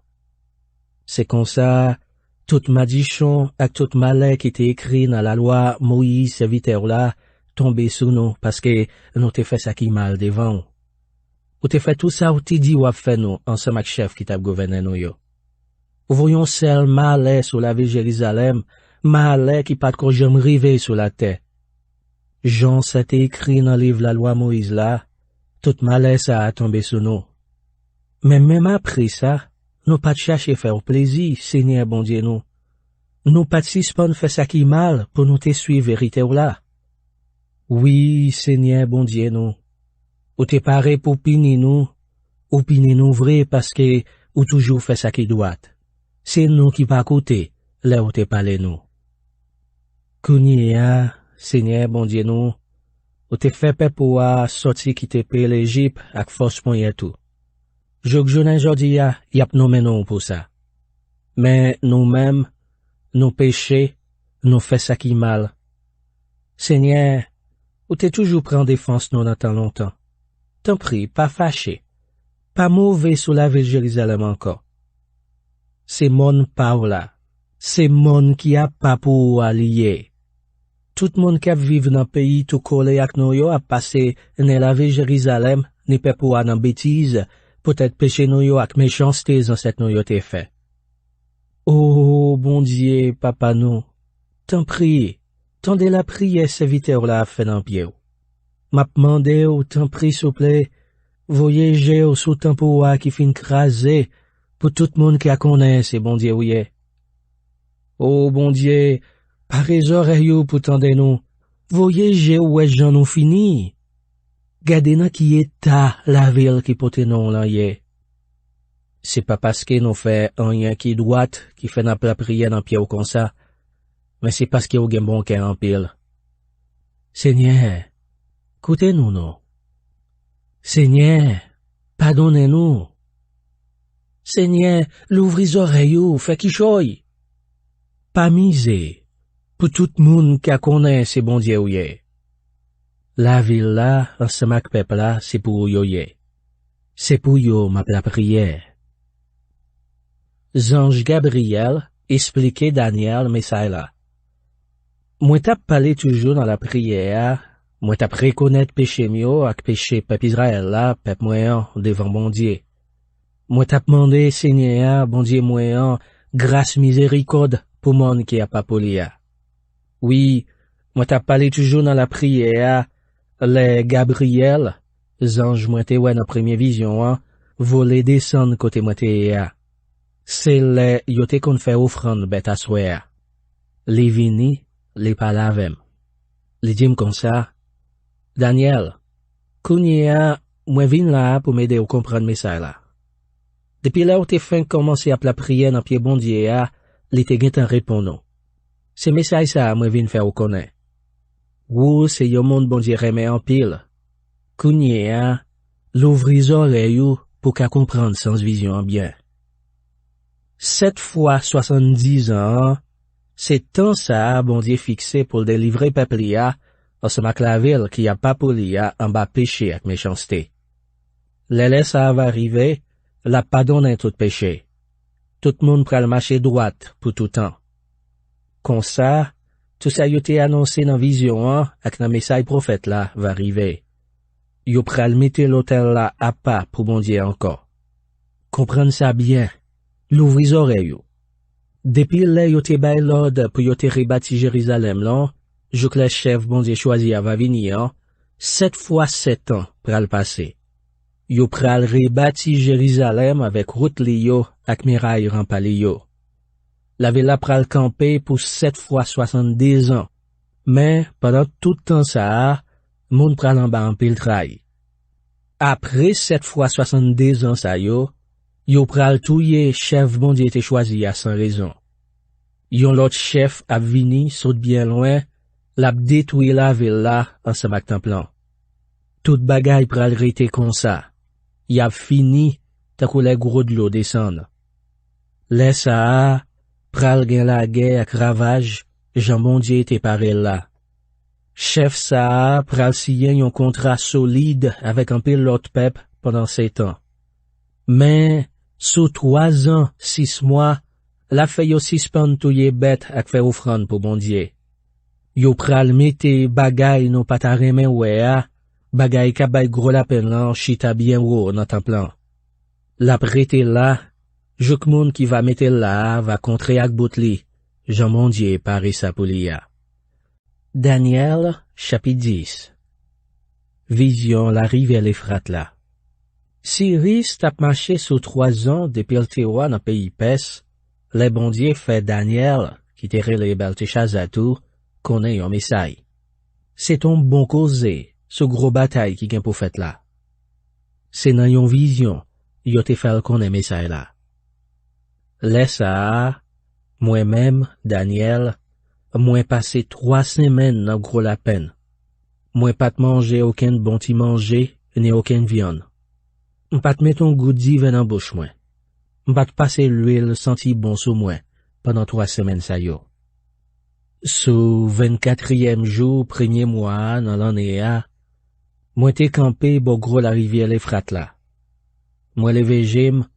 S1: C'est comme ça, tout madichon ak tout malais qui était écrit dans la loi Moïse serviteur là, tombé sous nous parce que nous te fait ça qui mal devant. Ou te fait tout ça ou te dit ou a fait nous, ensemble avec chef qui t'a gouverné nous yo. Ou voyons seul malais sur la ville Jérusalem, malais qui pas de jamais rivé sur la terre. Jean s'était écrit dans le livre la loi Moïse là, tout malais ça a tombé sous nous. Mais même après ça, nous pas de chercher faire plaisir, Seigneur bon Dieu nous. Nous pas de suspendre faire ça qui mal pour nous te suivre vérité ou là. Oui, Seigneur bon Dieu nous. Ou te paré pour punir nous, ou punir nous vrai parce que ou toujours fait ça qui doit. C'est nous qui pas côté, là où te parlé nous. Kounia, Seigneur bon Dieu nous, ou te fait peuple pour sortir qui te paye l'Égypte avec force point et tout. Jouk jounen jodi ya, yap nou menon pour ça. Mais nous-mêmes, nous péchés, nous fait ça qui mal. Seigneur, ou t'es toujours prend défense nous dans tant longtemps. T'en prie, pas fâché. Pas mauvais sous la ville Jérusalem encore. C'est mon là. C'est mon qui a pas pour allier. Tout monde qui vive dans le pays tout collé avec nous yo a passé dans la ville Jérusalem, ni pas pour dans bêtise, peut-être péché nous yo ak méchanceté dans cette nous yo te fait. Oh, bon Dieu, papa nous, t'en prie, tendez la prière serviteur là fait dans pied. M'a demandé ou t'en prie s'il vous plaît, voyez j'ai au sous tempoa qui fin craser pour tout le monde qui a connaît c'est bon Dieu oui. Oh, bon Dieu, par les oreilles pour tendre nous, voyez j'ai où est j'en nous fini. Gardez nan qui est la ville qui pote non là yé. C'est pas parce que nous fait rien qui droite, qui fait n'a la prière dans pied ou comme ça, mais c'est parce que ou gen bon cœur en pile. Seigneur, écoutez-nous non. Seigneur, pardonnez-nous. Seigneur, l'ouvris oreilles ou fait qui choy. Pas misé, pour tout monde qui a connaît c'est bon Dieu ou yé. La ville là, ensemble avec peuple là, c'est pour yo yé. C'est pour yo ma la prière. Zange Gabriel expliquait Daniel message là. Moi t'as parlé toujours dans la prière, moi t'as reconnaître péché mio avec péché peuple Israël là, peuple moyen devant bon Dieu. Moi t'as demandé Seigneur, bon Dieu moyen, grâce miséricorde pour monde qui a pas polia. Oui, moi t'as parlé toujours dans la prière, les Gabriel, zange moi te ouais dans première vision, voler descendre côté moi te c'est les yote qu'on fait offrande bête à souhait. Les vini, les palavem. Les dim comme ça. Daniel, kounia, moi vin là pour m'aider à comprendre mes ça là. Depuis là où t'es fin commencer à la prière dans pied bon Dieu, les te gen répondant. C'est message ça, moi vin faire au connaître. Ou c'est yo monde bon Dieu remet en pile. Kounia, l'ouvris oreille pour qu'à comprendre sans vision en bien. 7 fois 70 ans, c'est temps ça, bon Dieu fixé pour délivrer peuple en ce la ville qui a pas pour en bas péché avec méchanceté. L'élè ça va arriver, la pardonne tout péché. Tout le monde pral marcher droite pour tout temps. Comme ça, tout ça y été annoncé dans vision, avec un message prophète là, va arriver. Yo pral mettre l'hôtel là à pas pour bon Dieu encore. Comprendre ça bien. L'ouvris oreille. Depuis là, yo te bay l'ordre pour yo te rebâti Jérusalem là, jouk le chef bon Dieu choisi va venir, 7 fois 7 ans pral passer. Yo pral rebâti Jérusalem avec route li yo ak muraille rempali yo. La ville pral camper pour 7 fois 70 ans. Mais pendant tout temps ça, moun pral en bas en pile trahi. Après 7 fois 70 ans ça yo pral touye chef bon Dieu te choisi à sans raison. Yon lot chef a vini, saute bien loin, l'ap détruit la ville là, ensemble avec plan. Tout bagay pral rete comme ça. Y a fini, ta kou les gros de l'eau descend. Laisse ça, pral gen la guerre ak ravage, Jean bon Dieu te paré là. Chef ça, pral signer yon contrat solide avec un pile l'autre peuple pendant 7 ans. Mais, sous 3 ans, 6 mois, la fait yo suspend tout yé bête ak fait offrande pour bon Dieu. Yo pral mette bagay non pata remen wea, bagay ka bay gros la peine lan chita bien wou nan tan plan. La prete là, jok moun qui va mette là va contre ak bout li, Jean bon Dieu pare sa pou li ya. Daniel, chapitre 10. Vision la rivière l'Euphrate là. Cyrus tap marché sous 3 ans depuis le terroir dans pays Pès, les bon Dieu fait Daniel, qui te relé Belteshazatou, connaît yon message. C'est ton bon causé, ce gros bataille qui gen pour fait là. C'est dans yon vision, yo te fait connaît message là. Laisse ça, moi-même, Daniel, moi passé 3 semaines dans gros la peine. Moi pas te manger aucun bon ti manger, ni aucune viande. M'pas te mettre ton goût divin dans bouche moi. M'pas te passer l'huile senti bon sous moi, pendant 3 semaines ça yo. Sous 24e jour, 1er mois, dans l'année a, moi t'ai campé bo gros la rivière l'Euphrate là. Moi levé j'aime,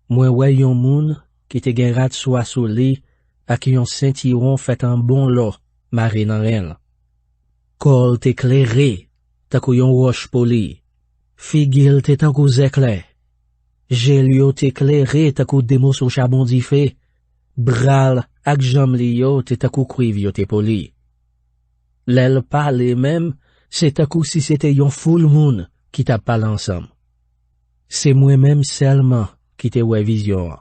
S1: moi ouais yon moun, qui te gen rat soit sous li, à qui yon ceinturon fait un bon lot, maré nan rien. Kol t'éclairé, ta kou yon roche poli. Figil te tan kou zekle. Gel yo t'éclairé ta kou demo sou charbon di fe. Bral ak jam li yo te ta kou kuiv yo te poli. L'el pale même, c'est ta kou si c'était yon foule moun qui t'a parlé ensemble. C'est moi-même seulement qui te wè vision.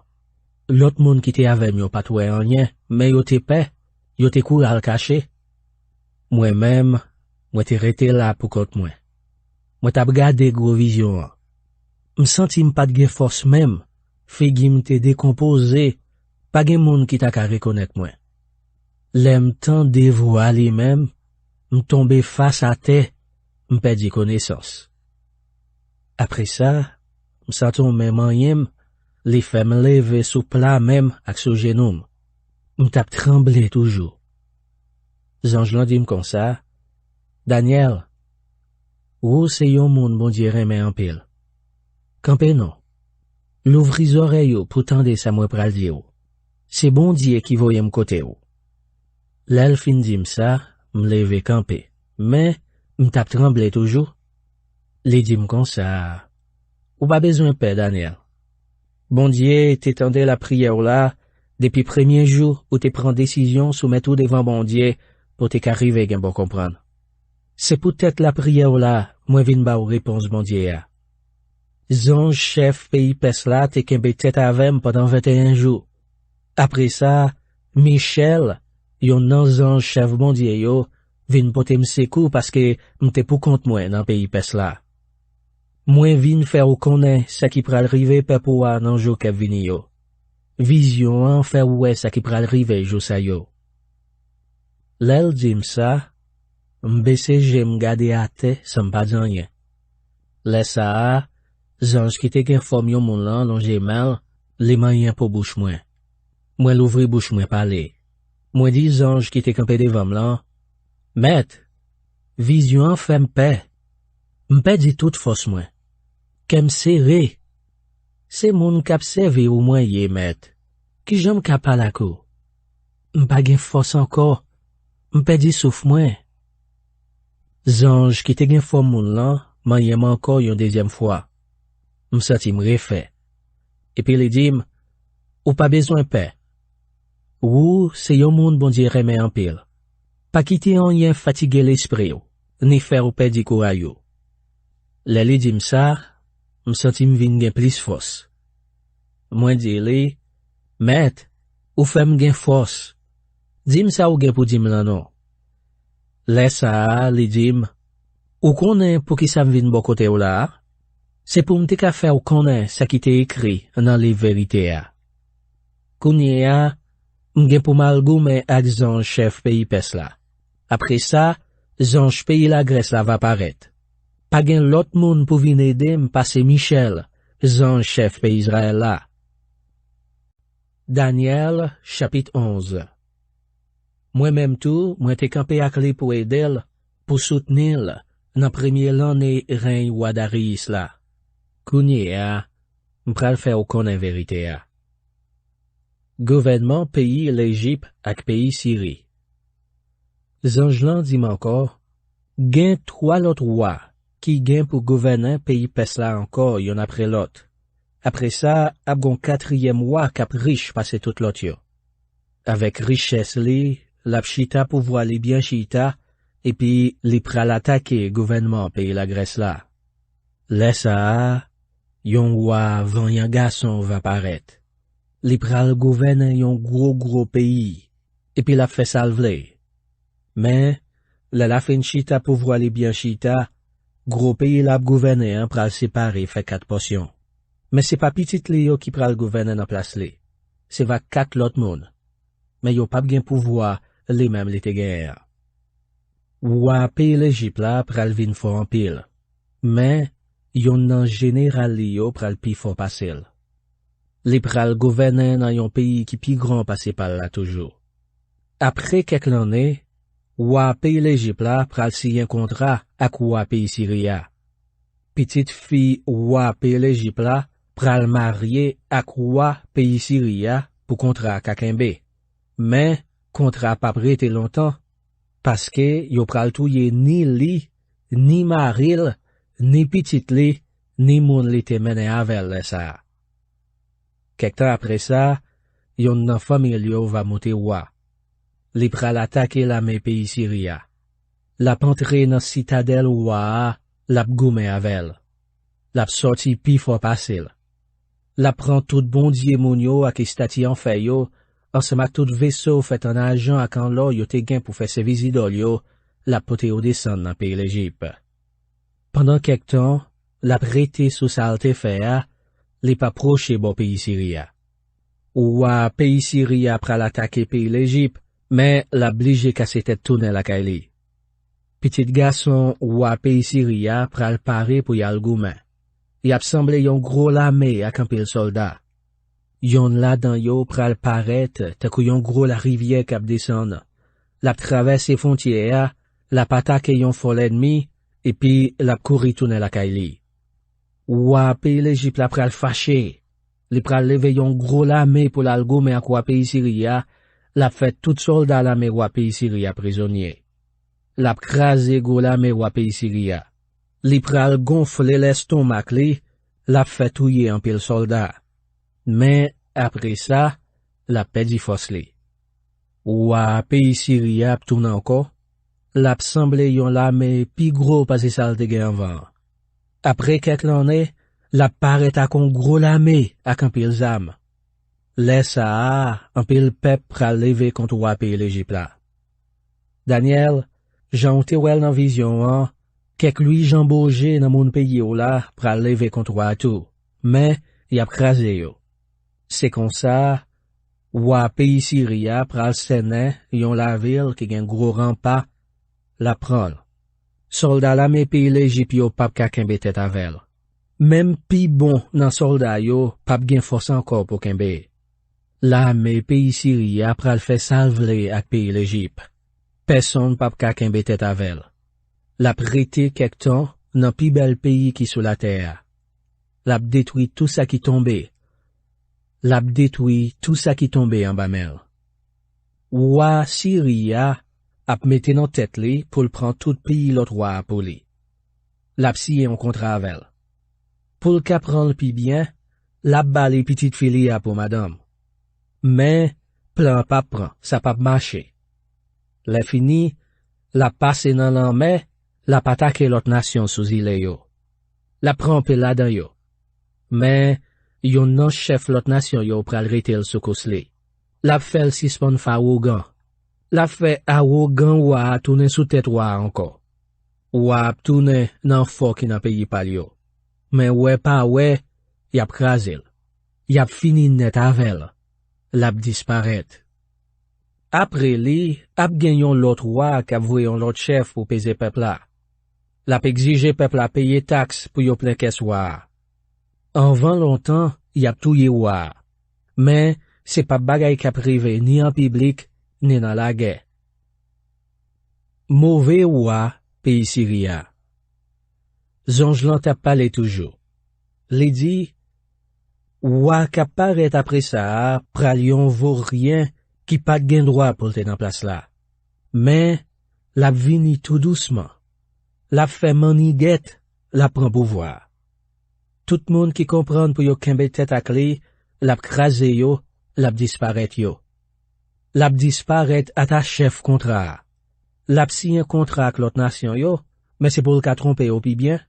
S1: L'autre moun qui te avec yo pas wè rien, mais yo te paix, yo te kou al caché. Moi-même, moi te rete là pour contre moi. Moi t'ap gade gros vision. M'senti m'pas de force même, figi m'te décomposé, pas gen moun qui t'a ka reconnaître moi. L'aime tant dévoile lui-même, m'tombe face à terre, m'perdi connaissance. Après ça, m'senton même anyem, les fait me lever sous plat même ak sou genoum. M'tap tremblé toujours. Zanj lan dim comme ça, Daniel, ou c'est yon moun bon Dieu remet en pile. Campé non. L'ouvris oreille pour tendre sa mwen pral di ou. C'est bon Dieu qui voye m'kote ou. L'el fin dim ça, m'leve campé. Mais, m'tap tremblé toujours. Li dim comme ça, ou pas besoin paix Daniel. Bon Dieu t'étende la prière là, depuis premier jour où t'es prend décision soumettre tout devant bon Dieu, pour te qu'arriver gen bon comprendre. C'est peut-être la prière là, moi vin ba ou réponse bon Dieu a. Zonj chef pays Pès là te kembe tête avem pendant 21 jours. Après ça, Michel, yon nan zonj chef bon Dieu yo, vin pote m'sekou parce que m'te pou compte moi dans pays Pès là. Moi vin faire ou connaît ça qui pral rive pepoa nan jour k'ap vini yo. Vision an faire ouais ça qui pral rive jou sa yo. L'el dim ça, m'bese j'aime gade à te, ça m'pas di rien. Laisse ça, zanj qui te gen form yon moun lan, lon jemel, les mayen pour bouche moi. Moi l'ouvri bouche moi parler. Moi di zanj qui te campé devant lan, Maître, vision fait m'paix. M'paix dit toute force moi. Kem serré. C'est moun k'ap servi ou moi yé maître. Ki j'aime k'ap à la kou. M'pa gen force encore. M'paix dit souffle moi. Zanj qui te gen form moun lan, m'ayem encore yon deuxième fois. M'senti m'refait. Et puis li dim, ou pas besoin paix. Ou c'est yon moun bon Dieu remet en pile. Pas quitter en yen fatiguer l'esprit ou, ni faire ou perdre courage ou. Le li dim ça, m'senti m'vin gen plus force. Moi di li, Maître, ou fem gen force. Dim ça ou gen pou dim lan non. Laisse ça, li dim, ou konnen pour qui ça m'vin bon côté ou là? C'est pour m'te ka faire ou konnen ça qui t'est écrit dans les vérités a. Kounye a, m'gen pou mal goumen ak zanj chef pays pes la. Après ça, zanj pays la Grèce la va paraître. Pa gen lot moun pou vin edem passe Michel, zanj chef pays Israël la. Daniel, chapitre 11. Moi-même tout, moi te campé ak li pou edel, pou soutenil, nan premier l'année règne roi Darius la. Kounye a, m'pral fè ou konnen vérité a. Gouvernement pays l'Égypte ak pays Syrie. Zanj lan di m'ankor, gen 3 lot roi qui gen pour gouverner pays pes la encore yon après l'autre. Après ça, ap gon 4e roi kap riche passe tout lot yo. Avec richesse li, l'ap chita pouvoir li bien chita, et puis li pral attaquer gouvernement pays la Grèce la. Lesa, yon roi van yon garçon va paraître. Li pral gouverner yon gros pays, et puis l'ap fait salvele. Mais, la fin chita pouvoir li bien chita, gros pays l'ap gouverner pral séparer fait 4 portions. Mais c'est pas petit li yo qui pral gouverner nan place li. C'est va 4 lot moun. Mais yo pas gen pouvoir li même li te gen. Roi pays l'Égypte la pral vin fort en pile. Mais, yon nan général li yo pral pi fort pasel. Li pral gouverner nan yon pays qui pi grand passe par là toujours. Après quelques années, roi pays l'Égypte la pral signer un contrat ak roi pays Syria. Petite fille roi pays l'Égypte la pral marié ak roi pays Syria pour contrat kakembe. Mais, contrat pas prêté longtemps, parce que yo pral touye ni li, ni maril, ni petit li, ni moun li te mene avel le sa. Quelque temps après ça, yon nan famille yo va monter roi. Li pral attaquer l'armée pays Syria. La pentre nan citadelle roi, l'ap goumen avel. L'ap sorti pi fort passil. La prend tout bondye moun yo ak estati en fè yo, ansama tout vaisseau fait en argent ak an lor yo te gen pou fè se vizidol yo, la pote yo descend nan pays l'Égypte. Pendant quelque temps, la prêté sous salte fè a, li pa proche bon pays Syria. Roi pays Syria pral attaquer pays l'Égypte, mais l'oblige ka se tête tourner la kaili. Petit garçon roi pays Syria pral pare pou yal goumen. Y ap semble yon gros l'armée ak an pile soldat. Yon la dan yo pral paret te kou yon gros la rivière kap descend. L'ap traverse frontière, l'ap attaque yon fol ennemi, et puis l'ap kouri tourner la kaili. Roi pays l'Égypte la pral fâché. Li pral leve yon gros l'armée pour l'al goumen ak roi pays Syria, l'ap fait tout soldat l'armée roi pays Syria prisonnier. L'ap krasé gros l'armée roi pays Syria. Li pral gonfle l'estomac li, l'ap fait touyer en pile soldat. Mais, après ça, l'ap pedi fos li. Roi pays Syria ap tourne encore, l'ap semble yon l'armée pi gros pas sal te gen avant. Après quelques années, l'ap paret ak un gros l'armée ak un pile zam. Lesa a, un pile pep pral leve contre roi pays l'Égypte la. Daniel, Jean te wel nan vision an, kek lui Jean Bourget nan moun pays yo la pral leve contre roi tout, mais y ap krasé yo. C'est comme ça, roi pays Syria pral sene yon la ville qui gen gros rempart, la pran. Soldat la me pays l'Égypte yo pap ka kembe tête avel. Même pi bon nan soldat yo pap gen force encore pour kembe. La me pays Syria pral fait salvele ak pays l'Égypte. Personne pap ka kembe tête avel. L'ap rete quelque temps nan pi bel pays qui sous la terre. L'ap détruit tout ça qui tombé. L'ap détruit tout ça qui tombé en bas mer. Roi Syria ap mette nan tête li pour le prendre tout pays l'autre roi pour li. L'ap siye en contrat avel. Pour le cap prendre pi bien, l'ap bale petite filia pour madame. Mais, plan pa pran, ça pa marcher. Le fini, l'ap passe nan l'anme, l'ap attaque l'autre nation sous île yo. L'ap prend pe la dan yo. Mais, yon nan chef l'autre nation yo pral rete l soukous li. L'ap fel sispon farougan. L'ap fe arrogant wa tourne sous tête wa encore. Wa ap tourne nan fort ki nan pays pal yo. Mais ouais pas ouais, y ap krasel. Y ap fini net avel. L'ap disparaît. Après li, ap genyon l'autre roi k'ap voyon l'autre chef pour peser peuple là. L'ap exige peuple à payer taxe pour yo plein caisse roi. Avant longtemps, y ap touye roi. Mais, c'est pas bagay k'ap privé ni en public, ni dans la guerre. Mauvais roi, pays Syria. Zonj lan t'a parlé toujours. Li dit, roi k'ap paraît après ça, pralion vaut rien qui pas gen droit pour te dans place là. Mais, la vini tout doucement. La fait maniguette, la prend pouvoir. Tout monde qui comprend pour yo kembe tête à clé, la crase yo, la disparaît yo. La disparaît à ta chef contrat. La signé un contrat avec l'autre nation yo, mais c'est pour le cas tromper au pi bien.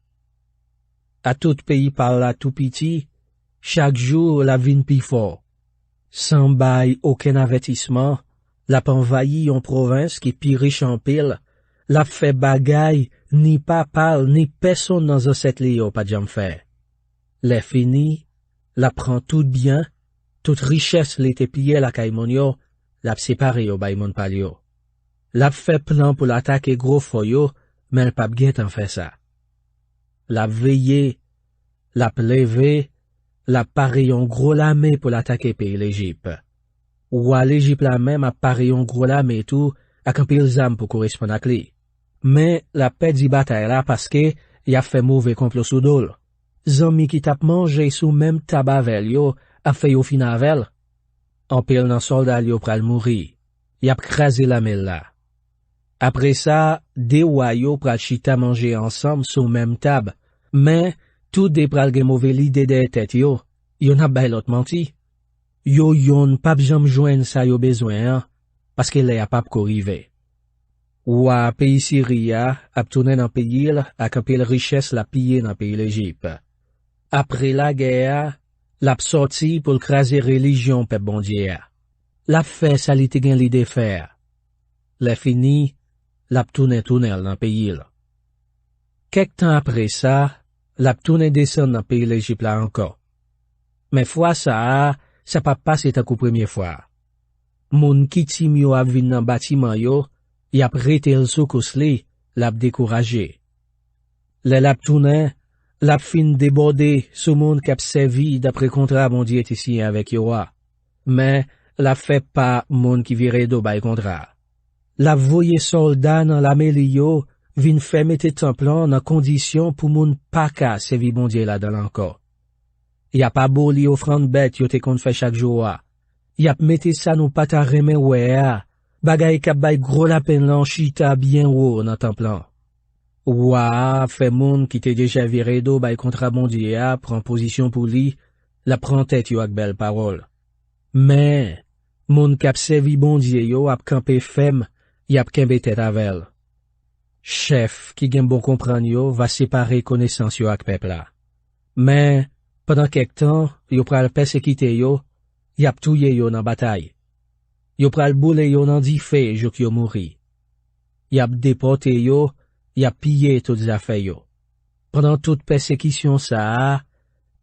S1: À tout pays par là tout petit, chaque jour la vine pi fort. Sans bail aucun avertissement, la envahi en province qui pi riche en pile, la fait bagay, ni pas parle, ni personne dans un set li yo pas jam fait. Les fini, la prend tout bien, toute richesse l'été pillé la caïmonio, la séparé au baïmon palio. La fait plan pour l'attaquer gros foyo, mais elle pas bien en fait ça. La veillé, la levé, la pari en gros lamé pour l'attaquer pays l'Égypte. Ou à l'Égypte la même a pari en gros lamé tout, à camper les âmes pour correspondre à clé. Mais la paix d'y bataille là parce que y a fait mauvais complot sous dol. Zami qui tap mangé sous même tabac vel yo, a fait au finavel. En pile nan soldat yo pral mourir. Y a crasé la mêle là. Après ça, des royaux pral chita manger ensemble sous même table. Mais, tout des pral gen mauvais l'idée de tête yo. Yon a bay l'autre menti. Yo yon pap jam joine sa yo besoin, hein, parce que les a pap ko rive. Ou à pays Syria, ap tourner dans pays a campé richesse la piller dans pays l'Égypte. Après la guerre, l'ap sorti pour craser religion pep bon Dieu. L'ap fait ça li te gen l'idée faire. Le fini, l'ap tourner dans pays là. Quelque temps après ça, l'ap tourner descend dans pays l'Égypte là encore. Mais fois ça pas passé ta coup première fois. Moun ki tim yo ap vin nan bâtiment yo, y ap rete l soukous li, l'ap découragé. Le l'ap tourner, l'ap fin débordé sous moun k'ap servi d'après contrat bon Dieu te signé avec yo wa. Mais, l'ap fait pas moun qui vire do bay contrat. L'ap voye soldat nan la meli yo, vin fait mette templan nan condition pour moun pa ka servi bon Dieu là dans encore. Y a pas beau li offrande bête yo te kon fait chaque jour wa. Y ap mette ça nou pata reme wea, bagay k'ap bay gros la pen lan chita bien haut nan templan. Ouah, fait moun qui te déjà viré do bay kontra bon Dieu a, prend position pour li, la prend tête yo ak belle parole. Mais, moun k'ap servi bon Dieu yo ap campé fem, y ap kembe tête avel. Chef qui gen bon comprendre yo va séparer connaissance yo ak peuple la. Mais, pendant quelque temps, yo pral persécuter yo, y ap touye yo nan bataille. Yo pral boule yo nan di fe jok yo mouri. Y ap déporté yo, y ap pillé toutes affaires yo. Pendant toute persécution ça,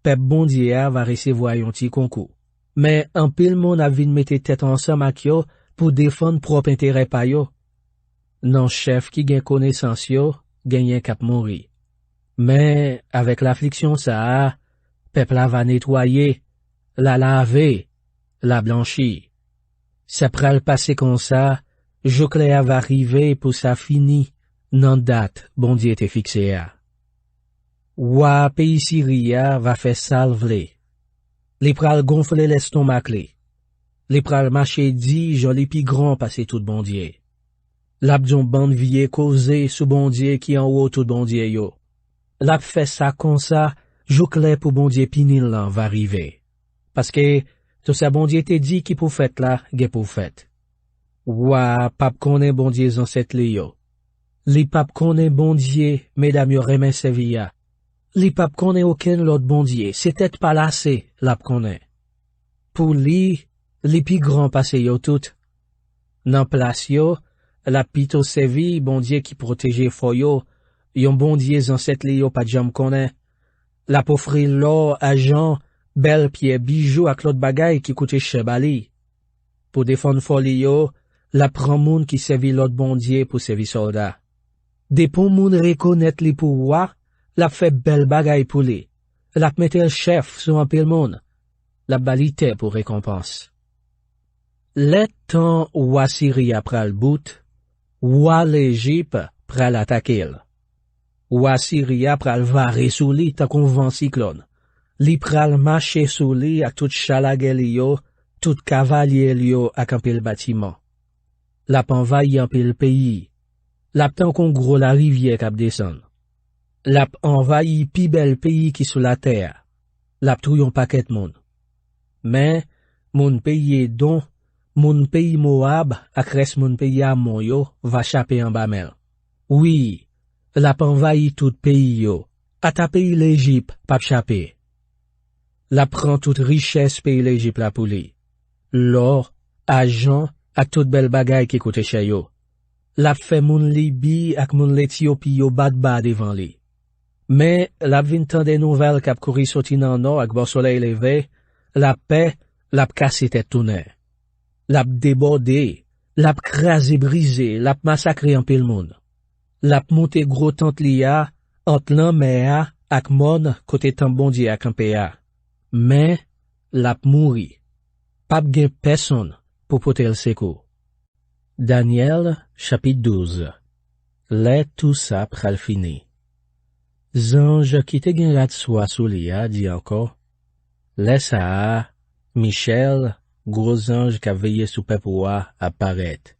S1: peuple bon Dieu va recevoir yon ti concours. Mais en pile moun a vin mette tête ensemble ak yo pour défendre propre intérêt pa yo. Non chef qui gen connaissance yo, genyen kap mouri. Mais avec l'affliction ça, peuple la va nettoyer, la laver, la blanchir. Ça pral passer comme ça, Jocléa va arriver pour ça fini, nan date, bon Dieu te fixé a. Ouah, pays Syria va faire salvler. Les pral gonfler l'estomac li. Les pral marcher dit, joli pi grand passer tout bon Dieu. L'abdon bande vie causé sous bon Dieu qui en haut tout bon Dieu yo. L'ab fait ça comme ça, Joclé pour bon Dieu pinil lan va arriver. Parce que, tout ça bon Dieu te dit qui pour fait là, ge pour fait. Ouah, pape connaît bon Dieu en cette li yo. Li pape connaît bon Dieu, mesdames yo remen Sevilla. Li pape connaît aucun l'autre bon Dieu, c'est tête pas lassé, l'ap connaît. Pour li pi grand passe yo tout. Nan place yo, la pito sevi, bon Dieu qui protège foyo, yon bon Dieu en cette li yo pas jam connaît. La pauvre l'or, argent, belle pierre, bijoux ak l'autre bagay qui coûte cher bali. Pour défendre folie yo, la prend moun qui servi l'autre bon Dieu pour servir soldat. Des pour moun reconnaître les pouvoirs, la fait belle bagaille pour lui. La mette le chef sur un pile monde. La balite pour récompense. Le temps où Assyria pral bout, ou l'Égypte pral attaquer. Ou Assyria pral varer sous li tant qu'on vent cyclone. Li pral marcher sous li ak tout chalagel yo, tout cavalier yo ak un pile bâtiment. La envahi un pile pays. La tant qu'on gros la rivière k'ap descend. La envahi pi bel pays qui sous la terre. La touyon paquet moun. Mais, moun pays don, moun pays Moab, ak res moun pays Amon yo, va chaper en bamel. Oui, la envahi tout pays yo, ata pays l'Égypte, pap chaper. La prend toute richesse pays l'Égypte la pou li. L'or, argent, ak tout bel bagay qui coûte chez yo. La fait moun Libye ak moun l'Éthiopie yo bad devant li. Mais, la vin tan des nouvelles k'ap kouri soti nan nord ak bon soleil levé, la paix, l'ap cassé tête tourné. L'ap débordé, l'ap crasé brisé, l'ap massacré en pile monde. L'ap monté gros tante lia, ant lan mea, ak mon, côté tambondie ak campéa. Mais, l'ap mouri. Pap gen personne pour porter le secours. Daniel, chapitre 12. Là tout ça pral fini. Zange qui te gen rat soie sou lia, dit encore. Laisse à Michel, gros ange qui a veillé sous pepoua, apparaître.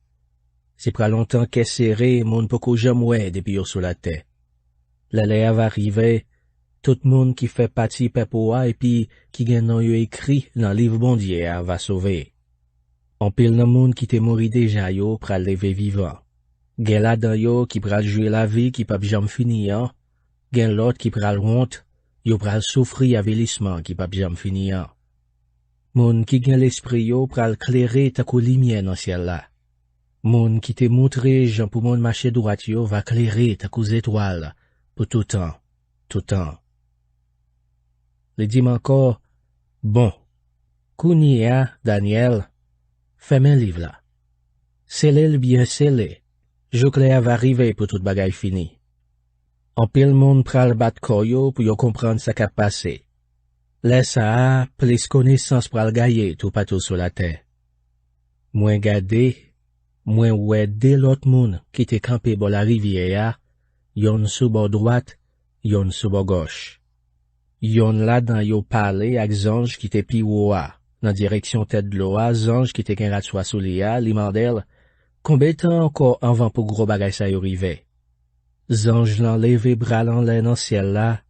S1: C'est pas longtemps qu'est serré, moun poko jamoué depuis yo sous la terre. L'aléa va arriver, tout moun qui fait partie pepoua et puis qui gen nan yo écrit dans livre bondier va sauver. En pile nan moun qui te mori déjà yo pral lever vivant. Gen la dan yo qui pral jouer la vie qui pap jam fini an, gen l'autre qui pral honte, yo pral souffri avilissement qui pap jam fini an. Moun qui gen l'esprit yo pral clairer ta kou lumière dans ciel là. Moun qui te montré jan pou moun marcher droit yo va clairer ta kou étoile pour tout temps, tout temps. Le dim encore, bon, kounia, Daniel, fais men livre là. Scellé le bien scellé, Jocléa va arriver pour tout bagay fini. En pile moun pral bat koyo pour yo comprendre sa k'ap passé. Laisse à plus connaissance pral gaye tout patou sur la terre. Moins gade, moins ouais de l'autre moun qui te campé bo la rivière, yon sous bord droite, yon sous bord gauche. Yon là dans yo parler ak zange qui te pi woa, dans direction tête de l'oa, zange qui te gen rat soa sou lia, li mandel, combien temps encore avant pour gros bagay sa yo rive? Zange lan leve bras lan lè nan ciel là,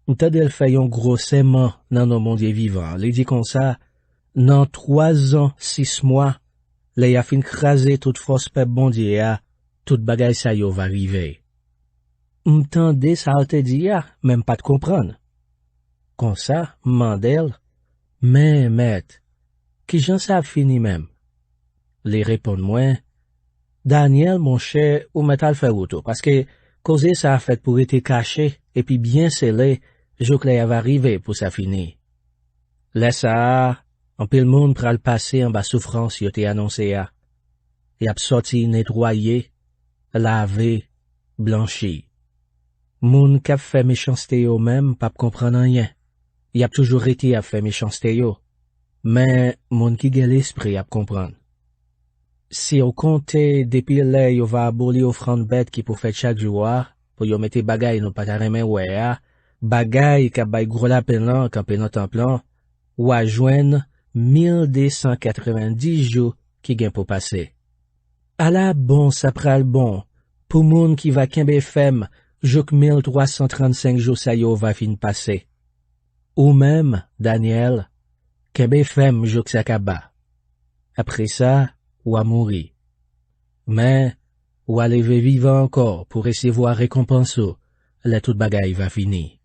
S1: m'tade el fè yon gros sément nan nos mondier vivant. Li dit comme ça, nan 3 ans, 6 mois, le a fin krasé toute force pep bondier a, tout bagay sa yo va rive. M'tande sa al te di ya, même pas de comprendre. Comme ça, mandel, mais maître, qui j'en sa fini même? Les répondent moi, Daniel, mon cher, ou metal fait auto, parce que, cause ça a fait pour être caché, et puis bien scellé, Jocléa va arriver pour sa fini. Laisse ça, en pile monde pral passer en bas souffrance yo te annoncé a. Y a sorti nettoyé, lavé, blanchi. Moun k'ap fait méchanceté yo même, pas comprendre rien. Y a toujours été à faire méchanceté yo. Mais, moun qui gen l'esprit à comprendre. Si au compte depuis là yo va abolir offrande bête qui pour faire chaque jour, pour yo mette bagay nou pas remen ouais a, bagay ka bay gros la penan quand penan temps plan, ou a joindre 1290 jours qui gen pour passer. A la bon ça pral bon, pour moun qui va kembe fem, jok 1335 jours sa yo va fin passer. Ou même, Daniel, kembe fem jok sa kaba. Après ça, ou à mourir. Mais, ou à lever vivant encore pour recevoir récompense, la toute bagaille va finir.